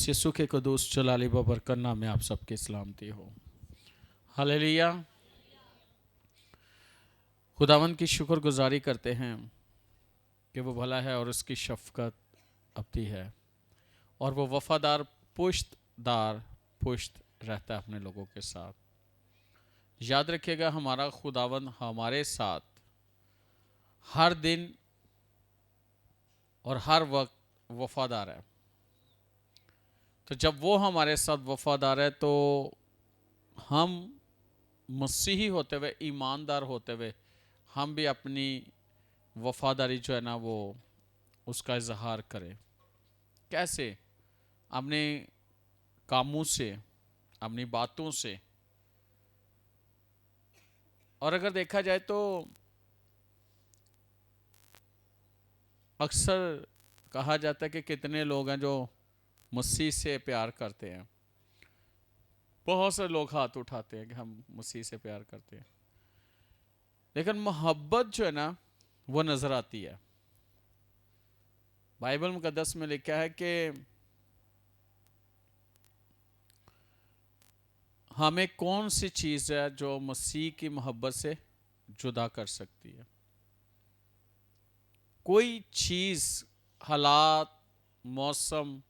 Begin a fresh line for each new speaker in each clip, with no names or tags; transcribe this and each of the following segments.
खुदावंस यीशु के कदूस जलाली बबरकत नाम में आप सबकी सलामती हो। हालेलुया। खुदावंत की शुक्रगुजारी करते हैं कि वो भला है और उसकी शफकत अबदी है और वो वफादार पुश्त रहता है अपने लोगों के साथ। याद रखिएगा, हमारा खुदावंत हमारे साथ हर दिन और हर वक्त वफादार है। तो जब वो हमारे साथ वफादार है तो हम मसीही होते हुए, ईमानदार होते हुए, हम भी अपनी वफादारी जो है ना वो उसका इजहार करें। कैसे? अपने कामों से, अपनी बातों से। और अगर देखा जाए तो अक्सर कहा जाता है कि कितने लोग हैं जो मसीह से प्यार करते हैं। बहुत से लोग हाथ उठाते हैं कि हम मसीह से प्यार करते हैं, लेकिन मोहब्बत जो है ना वो नजर आती है। बाइबल मुकद्दस में लिखा है कि हमें कौन सी चीज है जो मसीह की मोहब्बत से जुदा कर सकती है। कोई चीज, हालात, मौसम,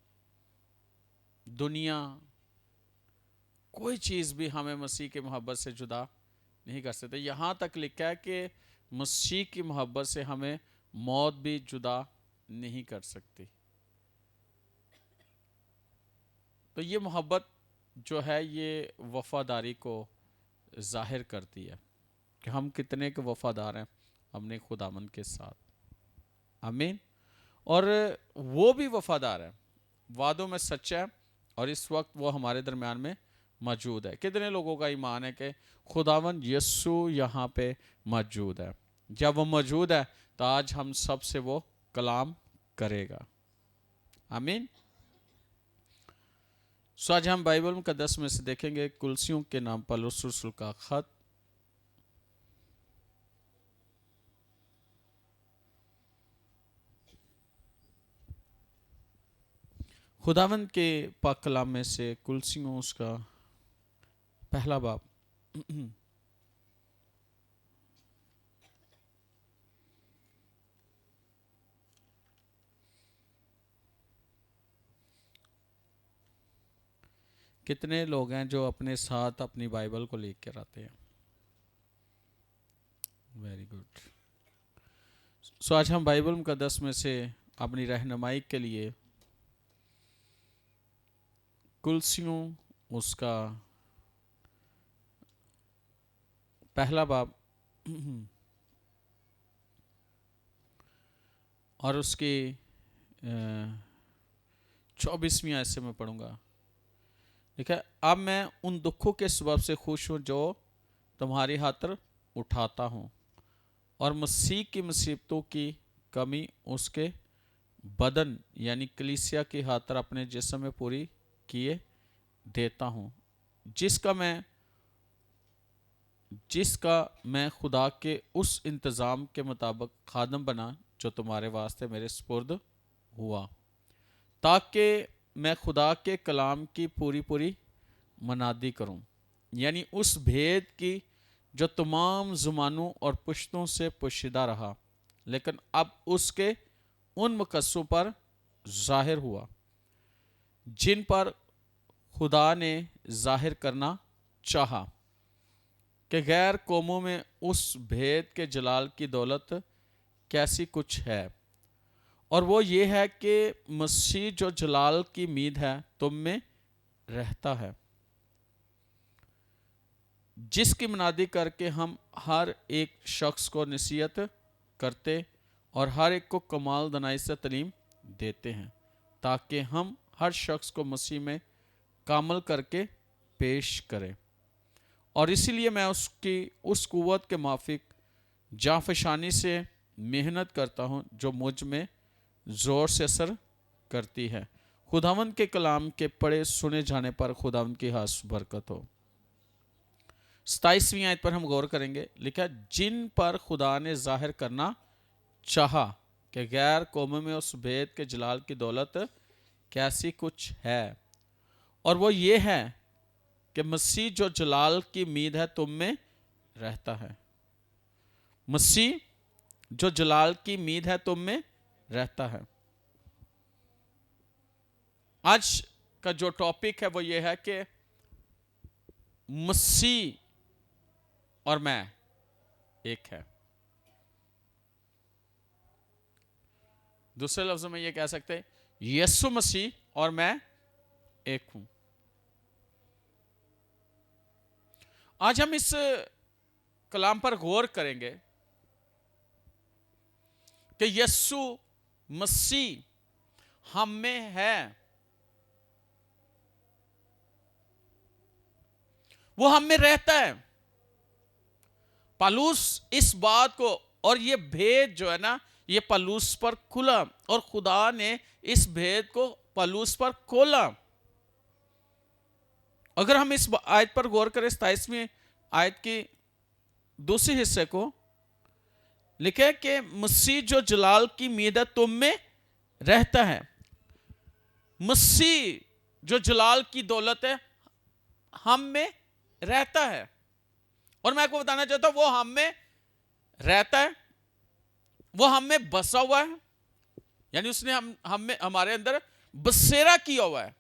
दुनिया, कोई चीज भी हमें मसीह की मोहब्बत से जुदा नहीं कर सकते। यहां तक लिखा है कि मसीह की मोहब्बत से हमें मौत भी जुदा नहीं कर सकती। तो ये मोहब्बत जो है ये वफादारी को जाहिर करती है कि हम कितने के वफादार हैं अपने खुदामंद के साथ। आमीन। और वो भी वफादार है, वादों में सच्चा है और इस वक्त वो हमारे दरम्यान में मौजूद है। कितने लोगों का ईमान है कि खुदावंद यीशु यहाँ पे मौजूद है? जब वो मौजूद है तो आज हम सब से वो कलाम करेगा। आमीन। सो आज हम बाइबल मुकद्दस में से देखेंगे कुलसियों के नाम पौलुस रसूल का खत, खुदावंद के पाक कलाम में से कुलसियों उसका पहला बाब। कितने लोग हैं जो अपने साथ अपनी बाइबल को लेकर आते हैं? Very good. सो आज हम बाइबल मुकद्दस में से अपनी रहनुमाई के लिए कुलसियों उसका पहला बाब और उसकी 24वीं आयत से मैं पढ़ूंगा। ठीक है। अब मैं उन दुखों के सबब से खुश हूं जो तुम्हारी खातिर उठाता हूं और मसीह की मुसीबतों की कमी उसके बदन यानी कलीसिया की खातिर अपने जिस्म में पूरी किए देता हूं, जिसका मैं खुदा के उस इंतज़ाम के मुताबिक खादम बना जो तुम्हारे वास्ते मेरे सुपुर्द हुआ, ताकि मैं खुदा के कलाम की पूरी मनादी करूं, यानी उस भेद की जो तमाम ज़मानों और पुश्तों से पोशीदा रहा लेकिन अब उसके उन मुकस्सों पर जाहिर हुआ जिन पर खुदा ने जाहिर करना चाहा कि गैर कौमों में उस भेद के जलाल की दौलत कैसी कुछ है। और वो ये है कि मसीह जो जलाल की उम्मीद है तुम में रहता है, जिसकी मुनादी करके हम हर एक शख्स को नसीहत करते और हर एक को कमाल दनाई से तालीम देते हैं, ताकि हम हर शख्स को मसीह में कामल करके पेश करें। और इसीलिए मैं उसकी उस कुव्वत के माफिक जाफशानी से मेहनत करता हूं जो मुझ में जोर से असर करती है। खुदावंद के कलाम के पढ़े सुने जाने पर खुदावंद की खास बरकत हो। 27वीं आयत पर हम गौर करेंगे। लिखा, जिन पर खुदा ने जाहिर करना चाहा कि गैर कौमों में उस भेद के जलाल की दौलत कैसी कुछ है और वो ये है कि मसीह जो जलाल की उम्मीद है तुम में रहता है। मसीह जो जलाल की उम्मीद है तुम में रहता है। आज का जो टॉपिक है वो ये है कि मसीह और मैं एक है। दूसरे लफ्जों में ये कह सकते हैं यीशु मसीह और मैं एक हूं। आज हम इस कलाम पर गौर करेंगे कि यीशु मसीह हम में है, वो हम में रहता है। पौलुस इस बात को, और ये भेद जो है ना, ये पौलुस पर खुला और खुदा ने इस भेद को पौलुस पर खोला। अगर हम इस आयत पर गौर करें, 27वीं आयत की दूसरे हिस्से को, लिखे कि मसीह जो जलाल की उम्मीद है तुम में रहता है। मसीह जो जलाल की दौलत है हम में रहता है। और मैं आपको बताना चाहता हूं वो हम में रहता है, वो हम में बसा हुआ है, यानी उसने हम में, हमारे अंदर बसेरा किया हुआ है।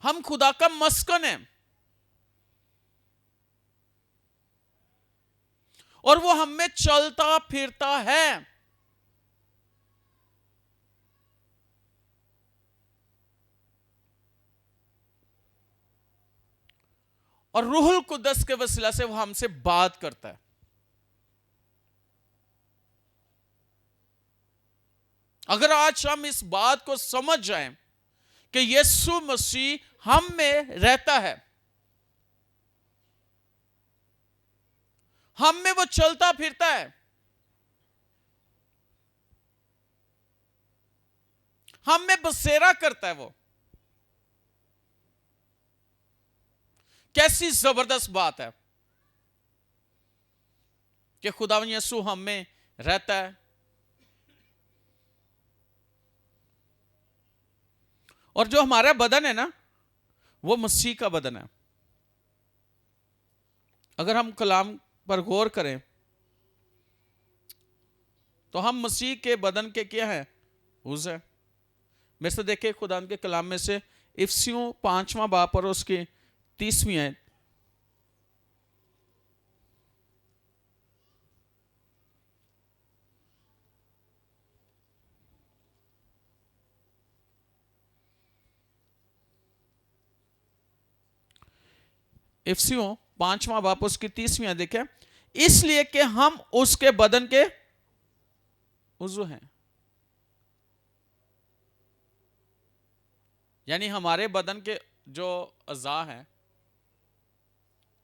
हम खुदा का मस्कन है और वो हम में चलता फिरता है। और रूहुल कुद्दस के वसीला से वो हमसे बात करता है। अगर आज हम इस बात को समझ जाएं कि यीशु मसीह हम में रहता है, हम में वो चलता फिरता है, हम में बसेरा करता है, वो कैसी जबरदस्त बात है कि खुदावंद यीशु हम में रहता है। और जो हमारा बदन है ना, वो मसीह का बदन है। अगर हम कलाम पर गौर करें तो हम मसीह के बदन के क्या है, उज़ है। मेरे से देखिए खुदा के कलाम में से इफिसियों 5वां बाब और उसकी 30वीं आयत। इफिसियों 5वां बाब उसकी 30वीं आयत देखें, इसलिए कि हम उसके बदन के उज़्व हैं। यानी हमारे बदन के जो अज़ा हैं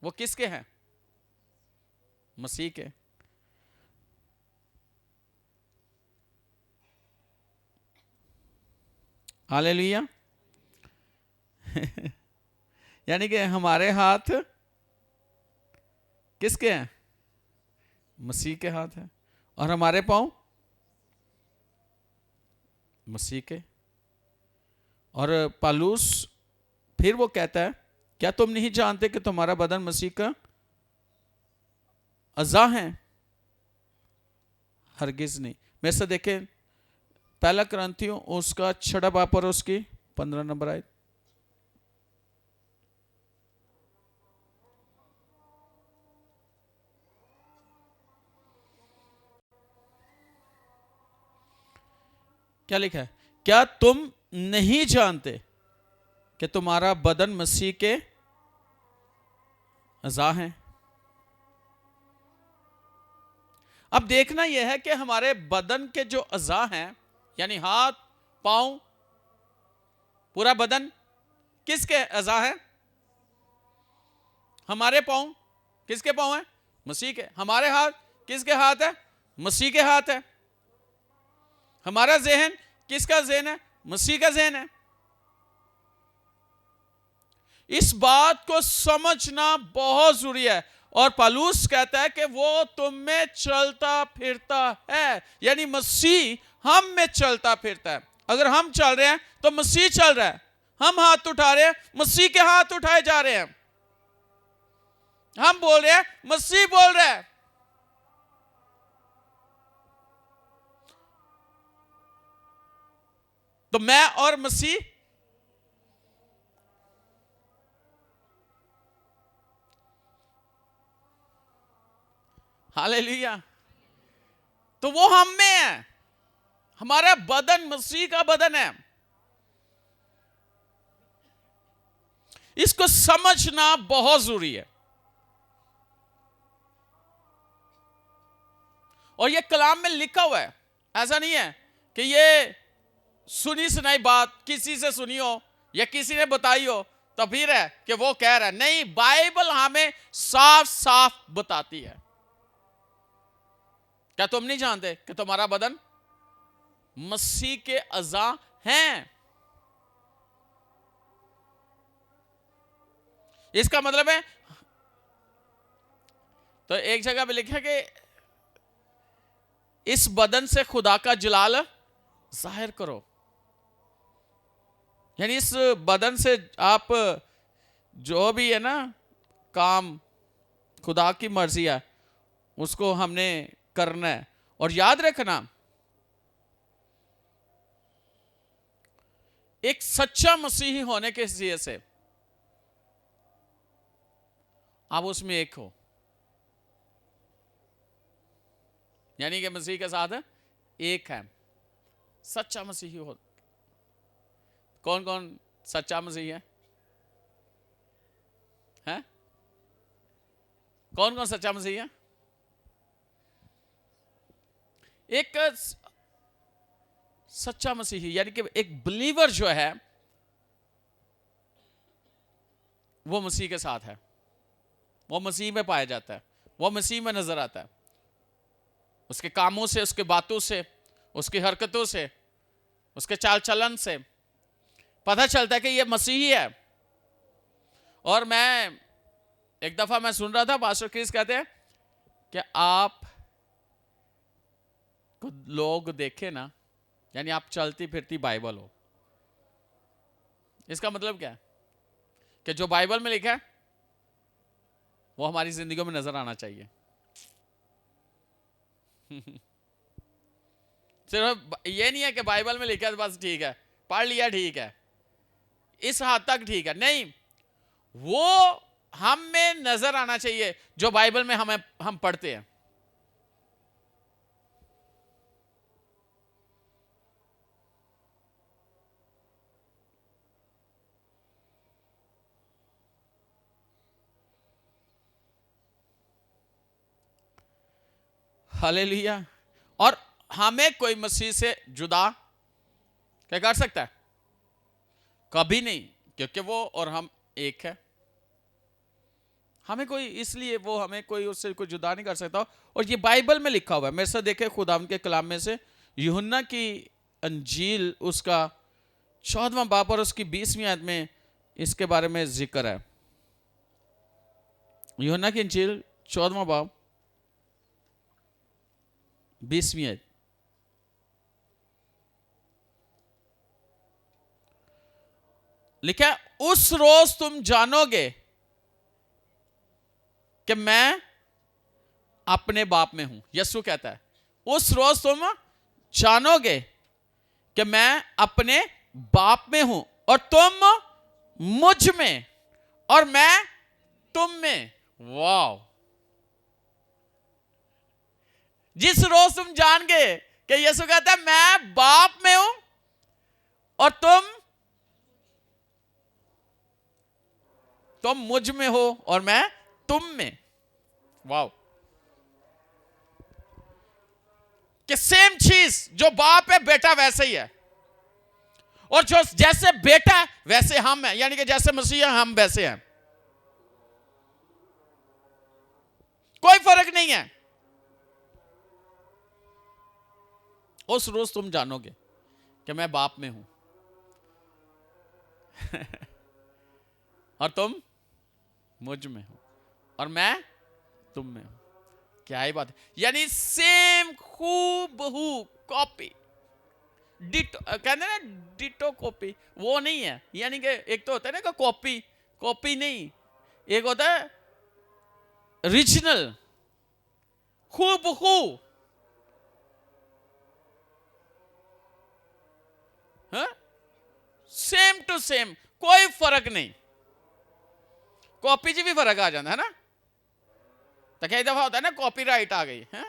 वो किसके हैं, मसीह के। हालेलुया। यानी कि हमारे हाथ किसके हैं, मसीह के हाथ हैं, और हमारे पांव मसीह के। और पौलुस फिर वो कहता है, क्या तुम नहीं जानते कि तुम्हारा बदन मसीह का अज़ा है? हरगिज नहीं। मेरे से देखें पहला कुरिन्थियों उसका 6वां बाब और उसकी 15 नंबर आयत। क्या लिखा है, क्या तुम नहीं जानते कि तुम्हारा बदन मसीह के अज़ा है? अब देखना यह है कि हमारे बदन के जो अज़ा हैं, यानी हाथ पांव पूरा बदन किसके अज़ा है? हमारे पांव किसके पांव है? मसीह के। हमारे हाथ किसके हाथ है? मसीह के हाथ है। हमारा ज़हन किसका ज़हन है? मसीह का ज़हन है। इस बात को समझना बहुत जरूरी है। और पौलुस कहता है कि वो तुम में चलता फिरता है, यानी मसीह हम में चलता फिरता है। अगर हम चल रहे हैं तो मसीह चल रहा है, हम हाथ उठा रहे हैं, मसीह के हाथ उठाए जा रहे हैं। हम बोल रहे हैं, मसीह बोल रहे हैं। तो मैं और मसीह हालेलुया। तो वो हम में है, हमारा बदन मसीह का बदन है। इसको समझना बहुत जरूरी है। और ये कलाम में लिखा हुआ है, ऐसा नहीं है कि ये सुनी सुनाई बात किसी से सुनी हो या किसी ने बताई हो तो फिर है कि वो कह रहा है। नहीं, बाइबल हमें साफ साफ बताती है। क्या तुम नहीं जानते कि तुम्हारा बदन मसीह के अज़ा हैं? इसका मतलब है, तो एक जगह पे लिखा कि इस बदन से खुदा का जलाल जाहिर करो। यानी इस बदन से आप जो भी है ना काम खुदा की मर्जी है उसको हमने करना है। और याद रखना, एक सच्चा मसीही होने के हैसियत से आप उसमें एक हो, यानी कि मसीह के साथ एक है, सच्चा मसीही हो। कौन कौन सच्चा मसीही है? हैं? कौन कौन सच्चा मसीही है? एक सच्चा मसीही यानी कि एक बिलीवर जो है वो मसीह के साथ है, वो मसीह में पाया जाता है, वो मसीह में नजर आता है। उसके कामों से, उसके बातों से, उसकी हरकतों से, उसके चाल चलन से पता चलता है कि ये मसीही है। और मैं एक दफा मैं सुन रहा था, पास्टर क्रिस कहते हैं कि आप को लोग देखे ना, यानी आप चलती फिरती बाइबल हो। इसका मतलब क्या है कि जो बाइबल में लिखा है वो हमारी जिंदगी में नजर आना चाहिए। सिर्फ ये नहीं है कि बाइबल में लिखा है बस ठीक है, पढ़ लिया ठीक है, इस हद तक ठीक है, नहीं, वो हम में नजर आना चाहिए जो बाइबल में हम पढ़ते हैं। हालेलुया। और हमें कोई मसीह से जुदा क्या कर सकता है? कभी नहीं, क्योंकि वो और हम एक है। हमें कोई, इसलिए वो हमें कोई उससे कोई जुदा नहीं कर सकता। और ये बाइबल में लिखा हुआ है। मेरे साथ देखे खुदा के कलाम में से यूहन्ना की अंजील उसका 14वां बाब और उसकी 20वीं आयत में इसके बारे में जिक्र है। यूहन्ना की अंजील 14वां बाब 20वीं आयत। लिखा है, उस रोज तुम जानोगे कि मैं अपने बाप में हूं। यीशु कहता है, उस रोज तुम जानोगे कि मैं अपने बाप में हूं और तुम मुझ में और मैं तुम में। वाह! जिस रोज तुम जान गए कि यीशु कहता है मैं बाप में हूं और तुम मुझ में हो और मैं तुम में। वाह! कि सेम चीज, जो बाप है बेटा वैसे ही है, और जो जैसे बेटा वैसे हम हैं, यानी कि जैसे मसीह हम वैसे हैं, कोई फर्क नहीं है। उस रोज तुम जानोगे कि मैं बाप में हूं और तुम मुझ में हो और मैं तुम में हूं। क्या ही बात है! यानी सेम, खूबहू कॉपी, डिटो कहते हैं ना, डिटो कॉपी, वो नहीं है। यानी कि एक तो होता है ना कि कॉपी, कॉपी नहीं, एक होता है रीजनल, हूबहू। हाँ, सेम टू सेम, कोई फर्क नहीं। कॉपी च भी फर्क आ जाता है ना, तो कई दफा होता है ना कॉपीराइट आ गई है,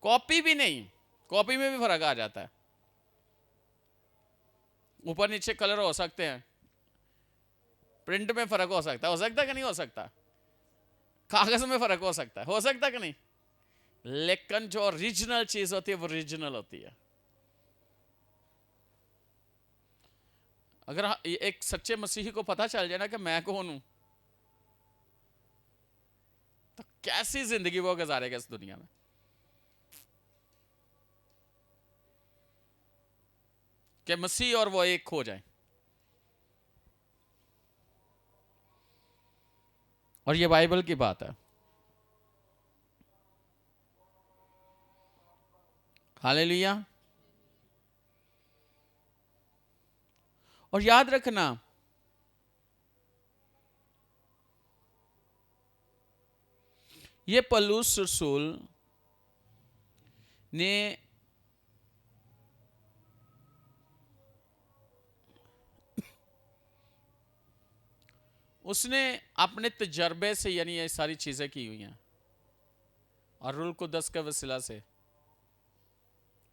कॉपी भी नहीं, कॉपी में भी फर्क आ जाता है। ऊपर नीचे कलर हो सकते हैं, प्रिंट में फर्क हो सकता है कि नहीं हो सकता, कागज में फर्क हो सकता है कि नहीं, लेकिन जो ओरिजिनल चीज होती है वो ओरिजिनल होती है। अगर एक सच्चे मसीही को पता चल जाए ना कि मैं कौन हूं, तो कैसी जिंदगी वो गुजारेगा इस दुनिया में। कि मसीह और वो एक हो जाए। और ये बाइबल की बात है। हालेलुया। और याद रखना, ये पौलुस रसूल ने उसने अपने तजर्बे से यानी ये सारी चीजें की हुई हैं, और रूल कुदस के वसीला से,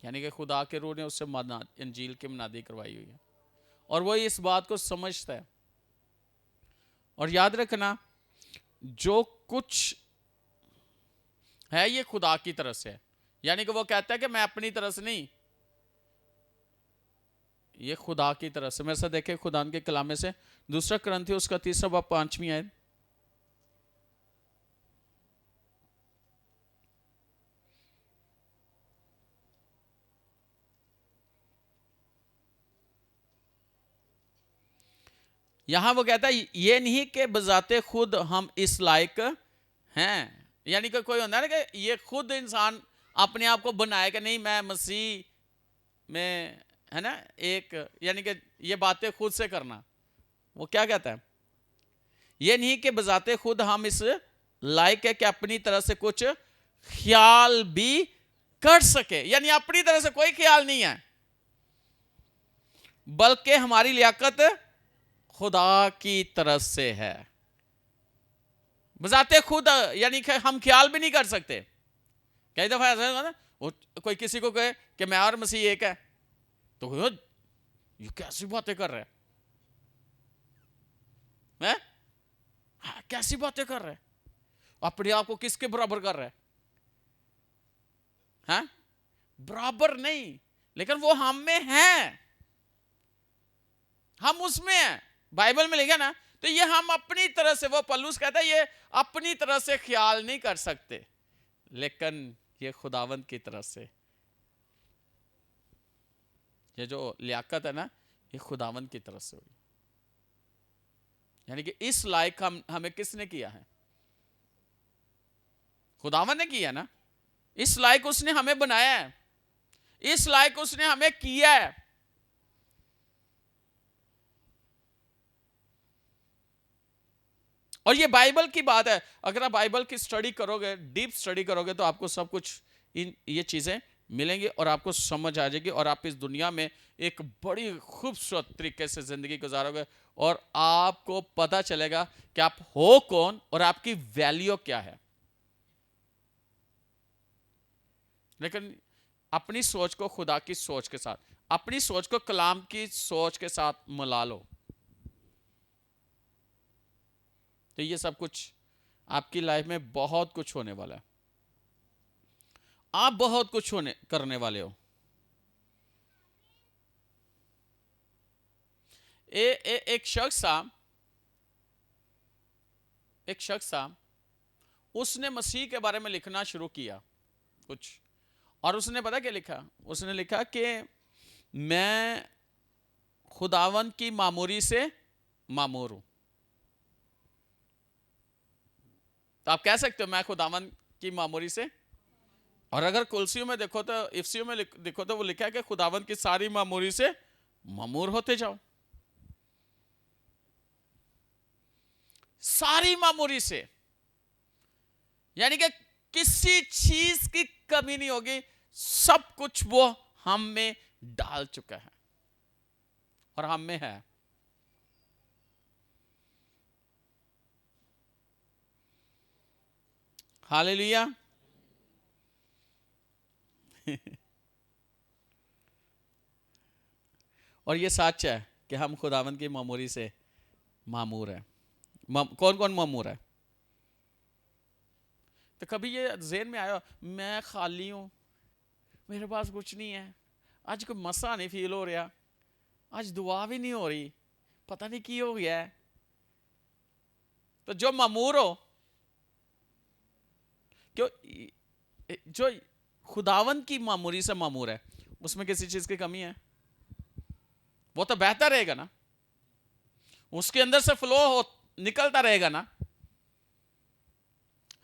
यानी कि खुदा के रूह ने उससे इंजील की मनादी करवाई हुई है, और वो इस बात को समझता है। और याद रखना, जो कुछ है ये खुदा की तरफ से है। यानी कि वो कहता है कि मैं अपनी तरफ से नहीं, ये खुदा की तरफ से। मेरे साथ देखे खुदा के कलामे से, दूसरा करंथी उसका 3 बाब 5वीं आयत। यहां वो कहता है ये नहीं कि बजाते खुद हम इस लायक हैं। यानी कि कोई होता है ना कि ये खुद इंसान अपने आप को बनाए कि नहीं मैं मसीह में, है ना, एक, यानी कि ये बातें खुद से करना। वो क्या कहता है, ये नहीं कि बजाते खुद हम इस लायक है कि अपनी तरह से कुछ ख्याल भी कर सके। यानी अपनी तरह से कोई ख्याल नहीं है, बल्कि हमारी लियाकत खुदा की तरफ से है। बजाते खुद यानी कि हम ख्याल भी नहीं कर सकते। कई दफा ऐसा होता है ना, कोई किसी को कहे कि मैं और मसीह एक है, तो ये कैसी बातें कर रहे हैं, हाँ, कैसी बातें कर रहे हैं, अपने आप को किसके बराबर कर रहे हैं, हाँ? बराबर नहीं, लेकिन वो हम में है, हम उसमें हैं। बाइबल में लिखा ना, तो ये हम अपनी तरह से, वो पौलुस कहता है ये अपनी तरह से ख्याल नहीं कर सकते, लेकिन ये खुदावंद की तरफ से, ये जो लियाकत है ना, ये खुदावंद की तरफ से हुई। यानी कि इस लायक हमें किसने किया है, खुदावंद ने किया ना। इस लायक उसने हमें बनाया है, इस लायक उसने हमें किया है। और ये बाइबल की बात है। अगर आप बाइबल की स्टडी करोगे, डीप स्टडी करोगे, तो आपको सब कुछ ये चीजें मिलेंगी और आपको समझ आ जाएगी, और आप इस दुनिया में एक बड़ी खूबसूरत तरीके से जिंदगी गुजारोगे, और आपको पता चलेगा कि आप हो कौन और आपकी वैल्यू क्या है। लेकिन अपनी सोच को खुदा की सोच के साथ, अपनी सोच को कलाम की सोच के साथ मिला लो, तो ये सब कुछ आपकी लाइफ में बहुत कुछ होने वाला है। आप बहुत कुछ होने करने वाले हो। एक शख्स था, उसने मसीह के बारे में लिखना शुरू किया कुछ, और उसने पता क्या लिखा, उसने लिखा कि मैं खुदावन की मामूरी से मामूर हूं। तो आप कह सकते हो मैं खुदावन की मामूरी से और अगर कुलसियों में देखो तो, इफसियों में देखो तो वो लिखा है कि खुदावंद की सारी मामूरी से मामूर होते जाओ। सारी मामूरी से, यानी कि किसी चीज की कमी नहीं होगी, सब कुछ वो हम में डाल चुका है और हम में है। हालेलुया। और ये सच है कि हम खुदावंद की मामूरी से मामूर है। कौन कौन मामूर है? तो कभी ये ज़हन में आया, मैं खाली हूं, मेरे पास कुछ नहीं है, आज कोई मसा नहीं फील हो रहा, आज दुआ भी नहीं हो रही, पता नहीं की हो गया है। तो जो मामूर हो, क्यों, जो खुदावंद की मामूरी से मामूर है, उसमें किसी चीज की कमी है? वो तो बेहतर रहेगा ना, उसके अंदर से फ्लो हो निकलता रहेगा ना।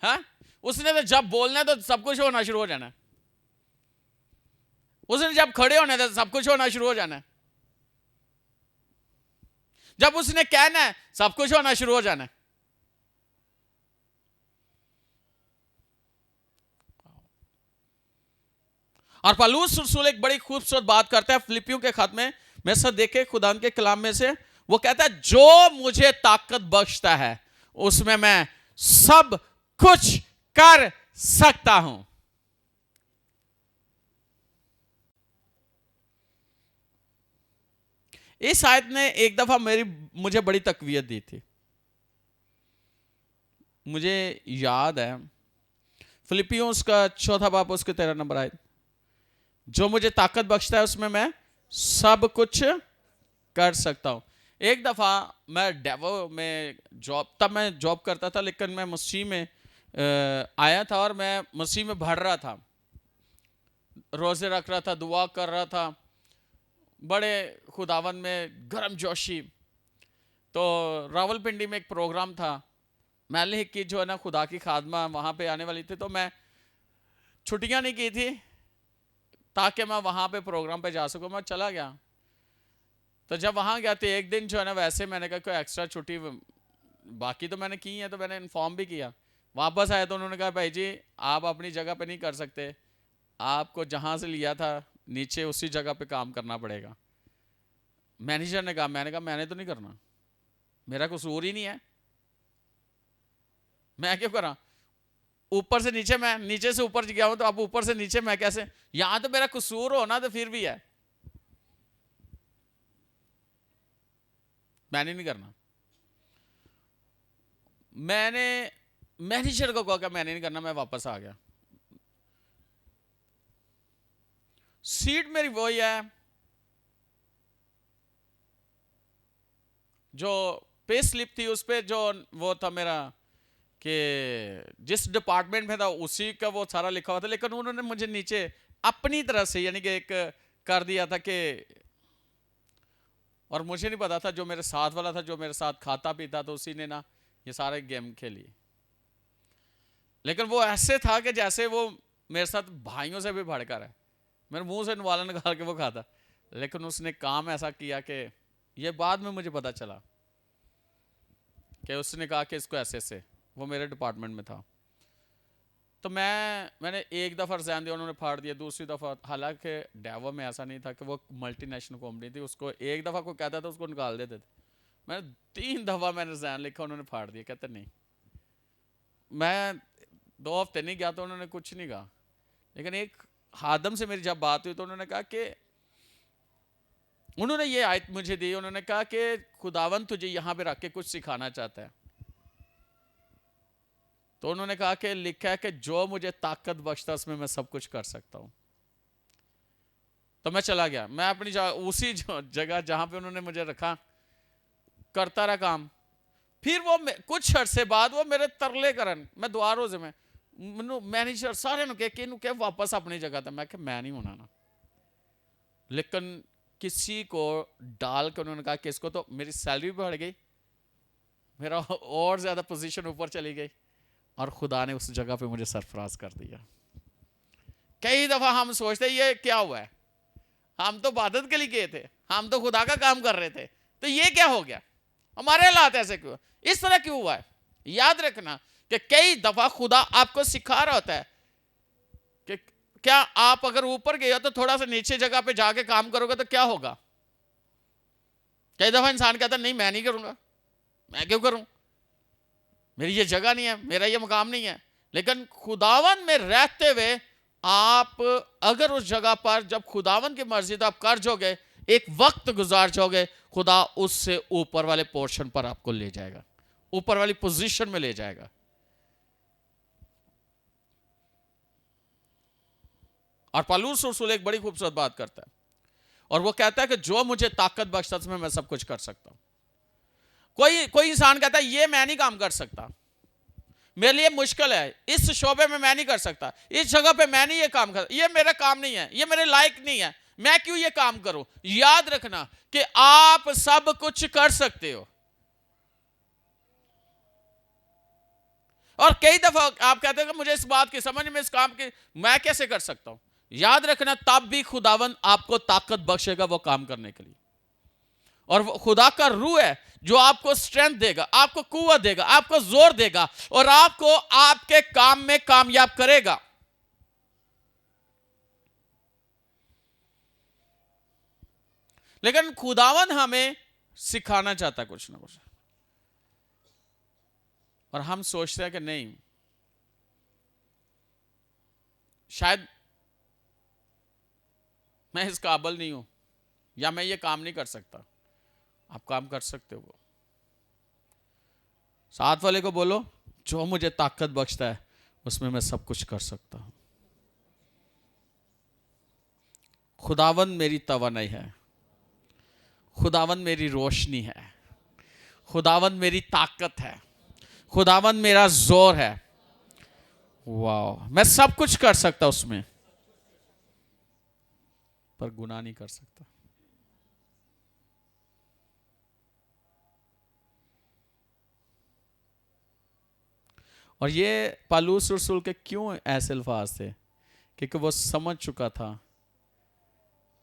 हाँ, उसने तो जब बोलना है तो सब कुछ होना शुरू हो जाना है, उसने जब खड़े होना है तो सब कुछ होना शुरू हो जाना है, जब उसने कहना है सब कुछ होना शुरू हो जाना है। और पौलुस रसूल एक बड़ी खूबसूरत बात करता है फिलिपियों के खत में सब देखे खुदा के कलाम में से, वो कहता है जो मुझे ताकत बख्शता है उसमें मैं सब कुछ कर सकता हूं। इस आयत ने एक दफा मुझे बड़ी तकवीयत दी थी। मुझे याद है फिलिपियों उसका 4 बाब उसके 13 नंबर आयत, जो मुझे ताकत बख्शता है उसमें मैं सब कुछ कर सकता हूं। एक दफा मैं डेवो में तब मैं जॉब करता था, लेकिन मैं मसीह में आया था और मैं मसीह में बढ़ रहा था, रोजे रख रहा था, दुआ कर रहा था, बड़े खुदावन में गर्म जोशी। तो रावलपिंडी में एक प्रोग्राम था, मैलिक की जो है ना खुदा की खादमा वहाँ पे आने वाली थी, तो मैं छुट्टियाँ नहीं की थी ताकि मैं वहाँ पे प्रोग्राम पे जा सकूँ। मैं चला गया, तो जब वहाँ गया तो एक दिन जो है ना, वैसे मैंने कहा कोई एक्स्ट्रा छुट्टी, बाकी तो मैंने की है, तो मैंने इन्फॉर्म भी किया। वापस आया तो उन्होंने कहा भाई जी आप अपनी जगह पे नहीं कर सकते, आपको जहाँ से लिया था नीचे उसी जगह पे काम करना पड़ेगा। मैनेजर ने कहा, मैंने कहा मैंने तो नहीं करना, मेरा कसूर ही नहीं है, मैं क्यों करा? ऊपर से नीचे, मैं नीचे से ऊपर गया हूं तो अब ऊपर से नीचे मैं कैसे? यहां तो मेरा कसूर हो ना, तो फिर भी है, मैंने नहीं करना। मैंने मैनेजर को कहा मैंने नहीं करना, मैं वापस आ गया। सीट मेरी वही है, जो पे स्लिप थी उस पर जो वो था मेरा कि जिस डिपार्टमेंट में था उसी का वो सारा लिखा हुआ था, लेकिन उन्होंने मुझे नीचे अपनी तरह से यानी कि एक कर दिया था कि, और मुझे नहीं पता था, जो मेरे साथ वाला था जो मेरे साथ खाता पीता तो उसी ने ना ये सारे गेम खेली। लेकिन वो ऐसे था कि जैसे वो मेरे साथ भाइयों से भी भड़कर है, मेरे मुंह से नवाला निकाल के वो खाता। लेकिन उसने काम ऐसा किया कि ये बाद में मुझे पता चला कि उसने कहा कि इसको ऐसे से, वो मेरे डिपार्टमेंट में था। तो मैंने एक दफ़ा रिजाइन दिया, उन्होंने फाड़ दिया। दूसरी दफ़ा, हालांकि डेवो में ऐसा नहीं था कि वो मल्टीनेशनल कंपनी थी, उसको एक दफ़ा कोई कहता था उसको निकाल देते थे। मैंने 3 दफ़ा मैंने रिजाइन लिखा, उन्होंने फाड़ दिया, कहते नहीं। मैं 2 हफ्ते नहीं गया तो उन्होंने कुछ नहीं कहा। लेकिन एक हादम से मेरी जब बात हुई तो उन्होंने कहा कि, उन्होंने ये आयत मुझे दी, उन्होंने कहा कि खुदावन तुझे यहाँ पे रख के कुछ सिखाना चाहता है। तो उन्होंने कहा कि लिखा है कि जो मुझे ताकत बख्शता उसमें मैं सब कुछ कर सकता हूं। तो मैं चला गया, मैं अपनी उसी जगह जहां पे उन्होंने मुझे रखा करता रहा काम। फिर वो कुछ अरसे बाद वो मेरे तरले करन, मैं दुआ रोजे में मैनेजर सारे के वापस अपनी जगह था। मैं नहीं होना ना, लेकिन किसी को डाल कर उन्होंने कहा कि इसको, तो मेरी सैलरी भी बढ़ गई, मेरा और ज्यादा पोजीशन ऊपर चली गई, और खुदा ने उस जगह पे मुझे सरफराज कर दिया। कई दफा हम सोचते ये क्या हुआ है, हम तो इबादत के लिए गए थे, हम तो खुदा का काम कर रहे थे, तो ये क्या हो गया, हमारे हालात ऐसे क्यों, इस तरह क्यों हुआ है। याद रखना कि कई दफा खुदा आपको सिखा रहा होता है कि क्या आप अगर ऊपर गए हो तो थोड़ा सा नीचे जगह पे जाके काम करोगे तो क्या होगा। कई दफा इंसान कहता है नहीं मैं नहीं करूंगा, मैं क्यों करूं, मेरी ये जगह नहीं है, मेरा ये मकाम नहीं है। लेकिन खुदावन में रहते हुए आप अगर उस जगह पर जब खुदावन की मर्जी तो आप कर जाओगे, एक वक्त गुजार जाओगे, खुदा उससे ऊपर वाले पोर्शन पर आपको ले जाएगा, ऊपर वाली पोजीशन में ले जाएगा। और पौलुस रसूल एक बड़ी खूबसूरत बात करता है और वो कहता है कि जो मुझे ताकत बख्शता है मैं सब कुछ कर सकता हूं। कोई इंसान कहता है ये मैं नहीं काम कर सकता, मेरे लिए मुश्किल है, इस शोबे में मैं नहीं कर सकता, इस जगह पे मैं नहीं ये काम कर, ये मेरा काम नहीं है, ये मेरे लायक नहीं है, मैं क्यों ये काम करूं। याद रखना कि आप सब कुछ कर सकते हो। और कई दफा आप कहते हैं कि मुझे इस बात की समझ में, इस काम की मैं कैसे कर सकता हूं। याद रखना तब भी खुदावन आपको ताकत बख्शेगा वो काम करने के लिए। और वो खुदा का रूह है जो आपको स्ट्रेंथ देगा, आपको कुव्वत देगा, आपको जोर देगा और आपको आपके काम में कामयाब करेगा। लेकिन खुदावन हमें सिखाना चाहता कुछ ना कुछ, और हम सोचते हैं कि नहीं शायद मैं इस काबिल नहीं हूं या मैं ये काम नहीं कर सकता। आप काम कर सकते हो। साथ वाले को बोलो जो मुझे ताकत बख्शता है उसमें मैं सब कुछ कर सकता हूं। खुदावन मेरी तवानाई है, खुदावन मेरी रोशनी है, खुदावन मेरी ताकत है, खुदावन मेरा जोर है। वाह, मैं सब कुछ कर सकता उसमें, पर गुनाह नहीं कर सकता। और ये पौलुस रसूल के क्यों ऐसे अल्फाज थे, क्योंकि वो समझ चुका था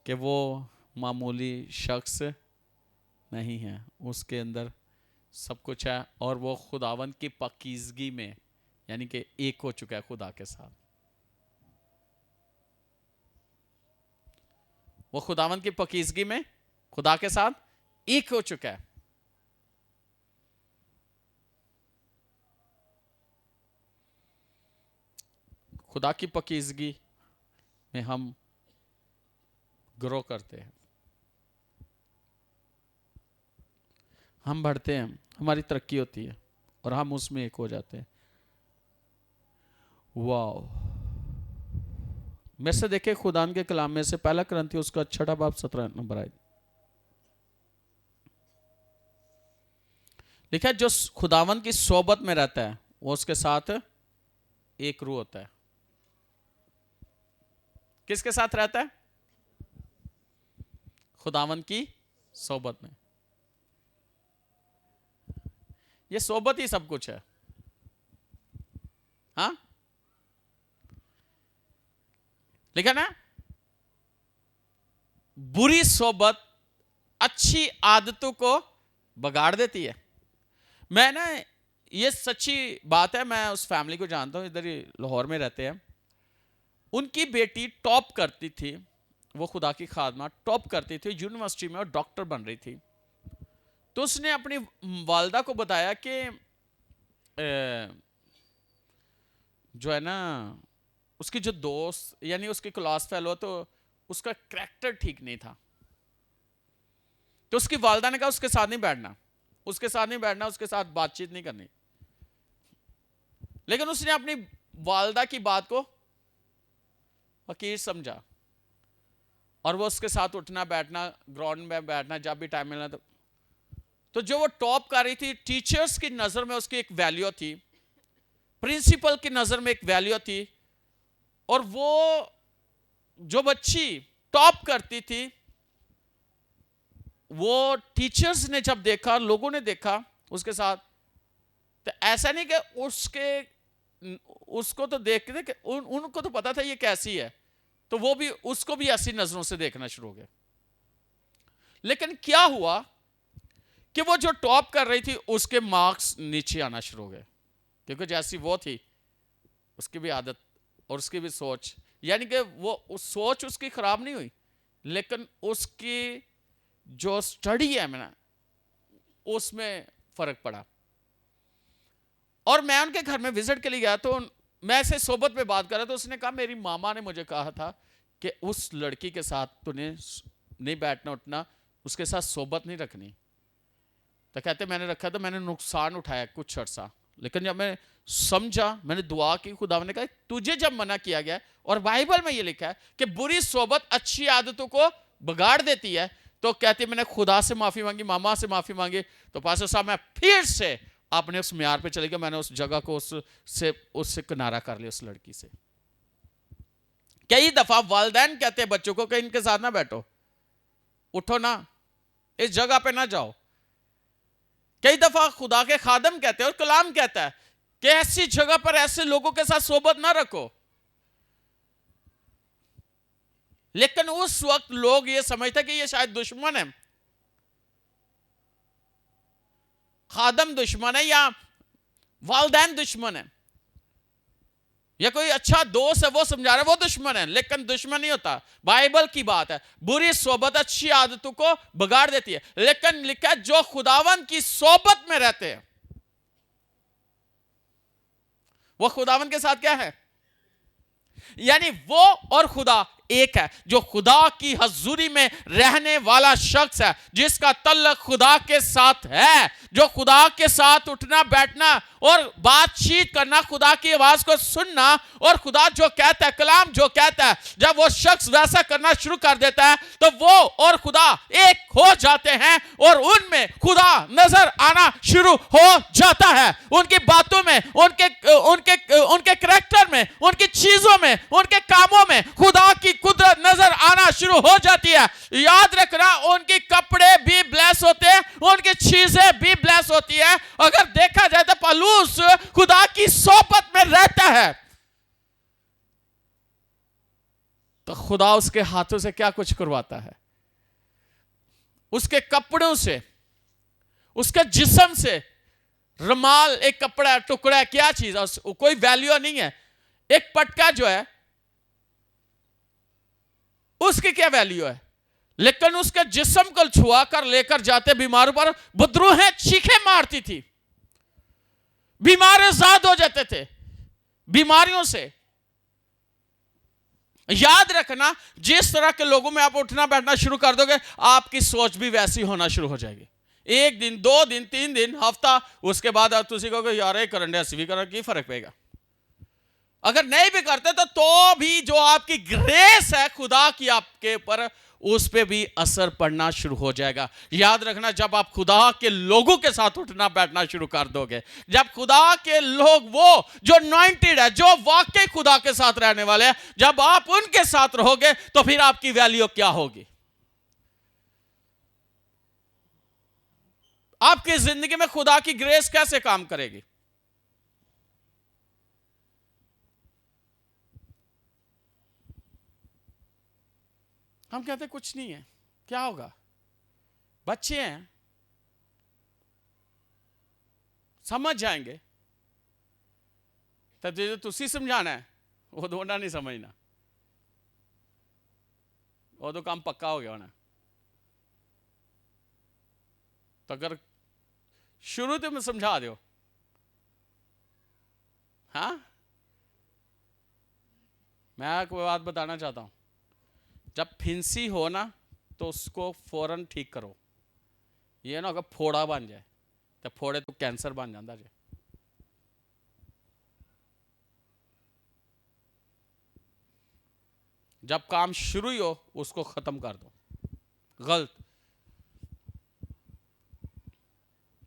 कि वो मामूली शख्स नहीं है, उसके अंदर सब कुछ है और वो खुदावन की पाकीज़गी में यानी कि एक हो चुका है खुदा के साथ। वो खुदावन की पाकीज़गी में खुदा के साथ एक हो चुका है। खुदा की पाकीज़गी में हम ग्रो करते हैं, हम बढ़ते हैं, हमारी तरक्की होती है और हम उसमें एक हो जाते हैं। वाह, मेरे से देखे खुदान के कलाम में से पहला करंथी उसका 6 बाब 17 नंबर आए लिखा है, जो खुदावन की सोबत में रहता है वो उसके साथ एक रूह होता है। किसके साथ रहता है? खुदावन की सोबत में। ये सोबत ही सब कुछ है। हाँ, लिखा ना, बुरी सोबत अच्छी आदतों को बगाड़ देती है। मैं ना, ये सच्ची बात है, मैं उस फैमिली को जानता हूं, इधर ही लाहौर में रहते हैं। उनकी बेटी टॉप करती थी, वो खुदा की खादमा टॉप करती थी यूनिवर्सिटी में और डॉक्टर बन रही थी। तो उसने अपनी वालदा को बताया कि जो है ना उसकी जो दोस्त यानी उसकी क्लास फेलो तो उसका करैक्टर ठीक नहीं था। तो उसकी वालदा ने कहा उसके साथ नहीं बैठना, उसके साथ नहीं बैठना, उसके साथ बातचीत नहीं करनी। लेकिन उसने अपनी वालदा की बात को हकीर समझा और वो उसके साथ उठना बैठना, ग्राउंड में बैठना, जब भी टाइम मिलना। तो जो वो टॉप कर रही थी, टीचर्स की नजर में उसकी एक वैल्यू थी, प्रिंसिपल की नजर में एक वैल्यू थी। और वो जो बच्ची टॉप करती थी, वो टीचर्स ने जब देखा, लोगों ने देखा उसके साथ, तो ऐसा नहीं कि उसको तो देखते कि उनको तो पता था ये कैसी है, तो वो भी, उसको भी ऐसी नजरों से देखना शुरू हो गया। लेकिन क्या हुआ कि वो जो टॉप कर रही थी उसके मार्क्स नीचे आना शुरू हो गए, क्योंकि जैसी वो थी उसकी भी आदत और उसकी भी सोच, यानी कि वो उस सोच उसकी खराब नहीं हुई, लेकिन उसकी जो स्टडी है मैंने उसमें फर्क पड़ा। और मैं उनके घर में विजिट के लिए गया तो मैं ऐसे सोबत में बात कर रहा, तो उसने कहा मेरी मामा ने मुझे कहा था कि उस लड़की के साथ तूने नहीं बैठना उठना, उसके साथ सोबत नहीं रखनी। तो कहते मैंने रखा तो मैंने नुकसान उठाया कुछ अर्सा, लेकिन जब मैं समझा, मैंने दुआ की, खुदा ने कहा तुझे जब मना किया गया और बाइबल में ये लिखा है कि बुरी सोबत अच्छी आदतों को बिगाड़ देती है, तो कहती मैंने खुदा से माफी मांगी, मामा से माफी मांगी, तो पास्टर साहब मैं फिर से अपने उस म्यार पे चले गया, मैंने उस जगह को उससे किनारा कर लिया, उस लड़की से। कई दफा वालिदैन कहते हैं बच्चों को कि इनके साथ ना बैठो, उठो ना, इस जगह पे ना जाओ। कई दफा खुदा के खादम कहते हैं और कलाम कहता है कि ऐसी जगह पर ऐसे लोगों के साथ सोबत ना रखो। लेकिन उस वक्त लोग ये समझते कि ये शायद दुश्मन है, खादम दुश्मन है या वालिदैन दुश्मन है, या कोई अच्छा दोस्त है वो समझा रहा है वो दुश्मन है, लेकिन दुश्मन नहीं होता। बाइबल की बात है, बुरी सोबत अच्छी आदतों को बिगाड़ देती है, लेकिन लिखा है जो खुदावन की सोबत में रहते हैं वो खुदावन के साथ क्या है, यानी वो और खुदा एक है। जो खुदा की हजूरी में रहने वाला शख्स है, जिसका तल्लक खुदा के साथ है, जो खुदा के साथ उठना बैठना और बातचीत करना, खुदा की आवाज को सुनना और खुदा जो कहता है, कलाम जो कहता है, जब वो शख्स वैसा करना शुरू कर देता है तो वो और खुदा एक हो जाते हैं और उनमें खुदा नजर आना शुरू हो जाता है। उनकी बातों में, उनके उनके उनके करैक्टर में, उनकी चीजों में, उनके कामों में खुदा की कुदरत नजर आना शुरू हो जाती है। याद रखना, उनके कपड़े भी ब्लेस होते हैं, उनकी चीजें भी ब्लेस होती है। अगर देखा जाए तो पौलुस खुदा की सोबत में रहता है तो खुदा उसके हाथों से क्या कुछ करवाता है, उसके कपड़ों से, उसके जिस्म से। रुमाल एक कपड़ा टुकड़ा है, क्या चीज है, कोई वैल्यू नहीं है। एक पटका जो है उसकी क्या वैल्यू है, लेकिन उसके जिस्म को छुआ कर लेकर जाते बीमारों पर, बदरूहें चीखें मारती थी, बीमार आजाद हो जाते थे बीमारियों से। याद रखना, जिस तरह के लोगों में आप उठना बैठना शुरू कर दोगे, आपकी सोच भी वैसी होना शुरू हो जाएगी। एक दिन, 2 दिन, 3 दिन, हफ्ता, उसके बाद आप तुसी कहोगे यार ये करन ऐसी भी करन, की फर्क पड़ेगा। अगर नहीं भी करते तो भी जो आपकी ग्रेस है खुदा की आपके ऊपर, उस पे भी असर पड़ना शुरू हो जाएगा। याद रखना, जब आप खुदा के लोगों के साथ उठना बैठना शुरू कर दोगे, जब खुदा के लोग, वो जो अनॉइंटेड है, जो वाकई खुदा के साथ रहने वाले हैं, जब आप उनके साथ रहोगे तो फिर आपकी वैल्यू क्या होगी, आपकी जिंदगी में खुदा की ग्रेस कैसे काम करेगी। हम कहते कुछ नहीं है, क्या होगा, बच्चे हैं, समझ जाएंगे। तो जो तुसी समझाना है वो दोना नहीं समझना, वो तो काम पक्का हो गया होना। तो अगर शुरू तो में समझा दो, हाँ, मैं एक बात बताना चाहता हूं, जब फिंसी हो ना तो उसको फौरन ठीक करो। ये ना अगर फोड़ा बन जाए तो फोड़े तो कैंसर बन जाता है। जब काम शुरू ही हो उसको खत्म कर दो, गलत,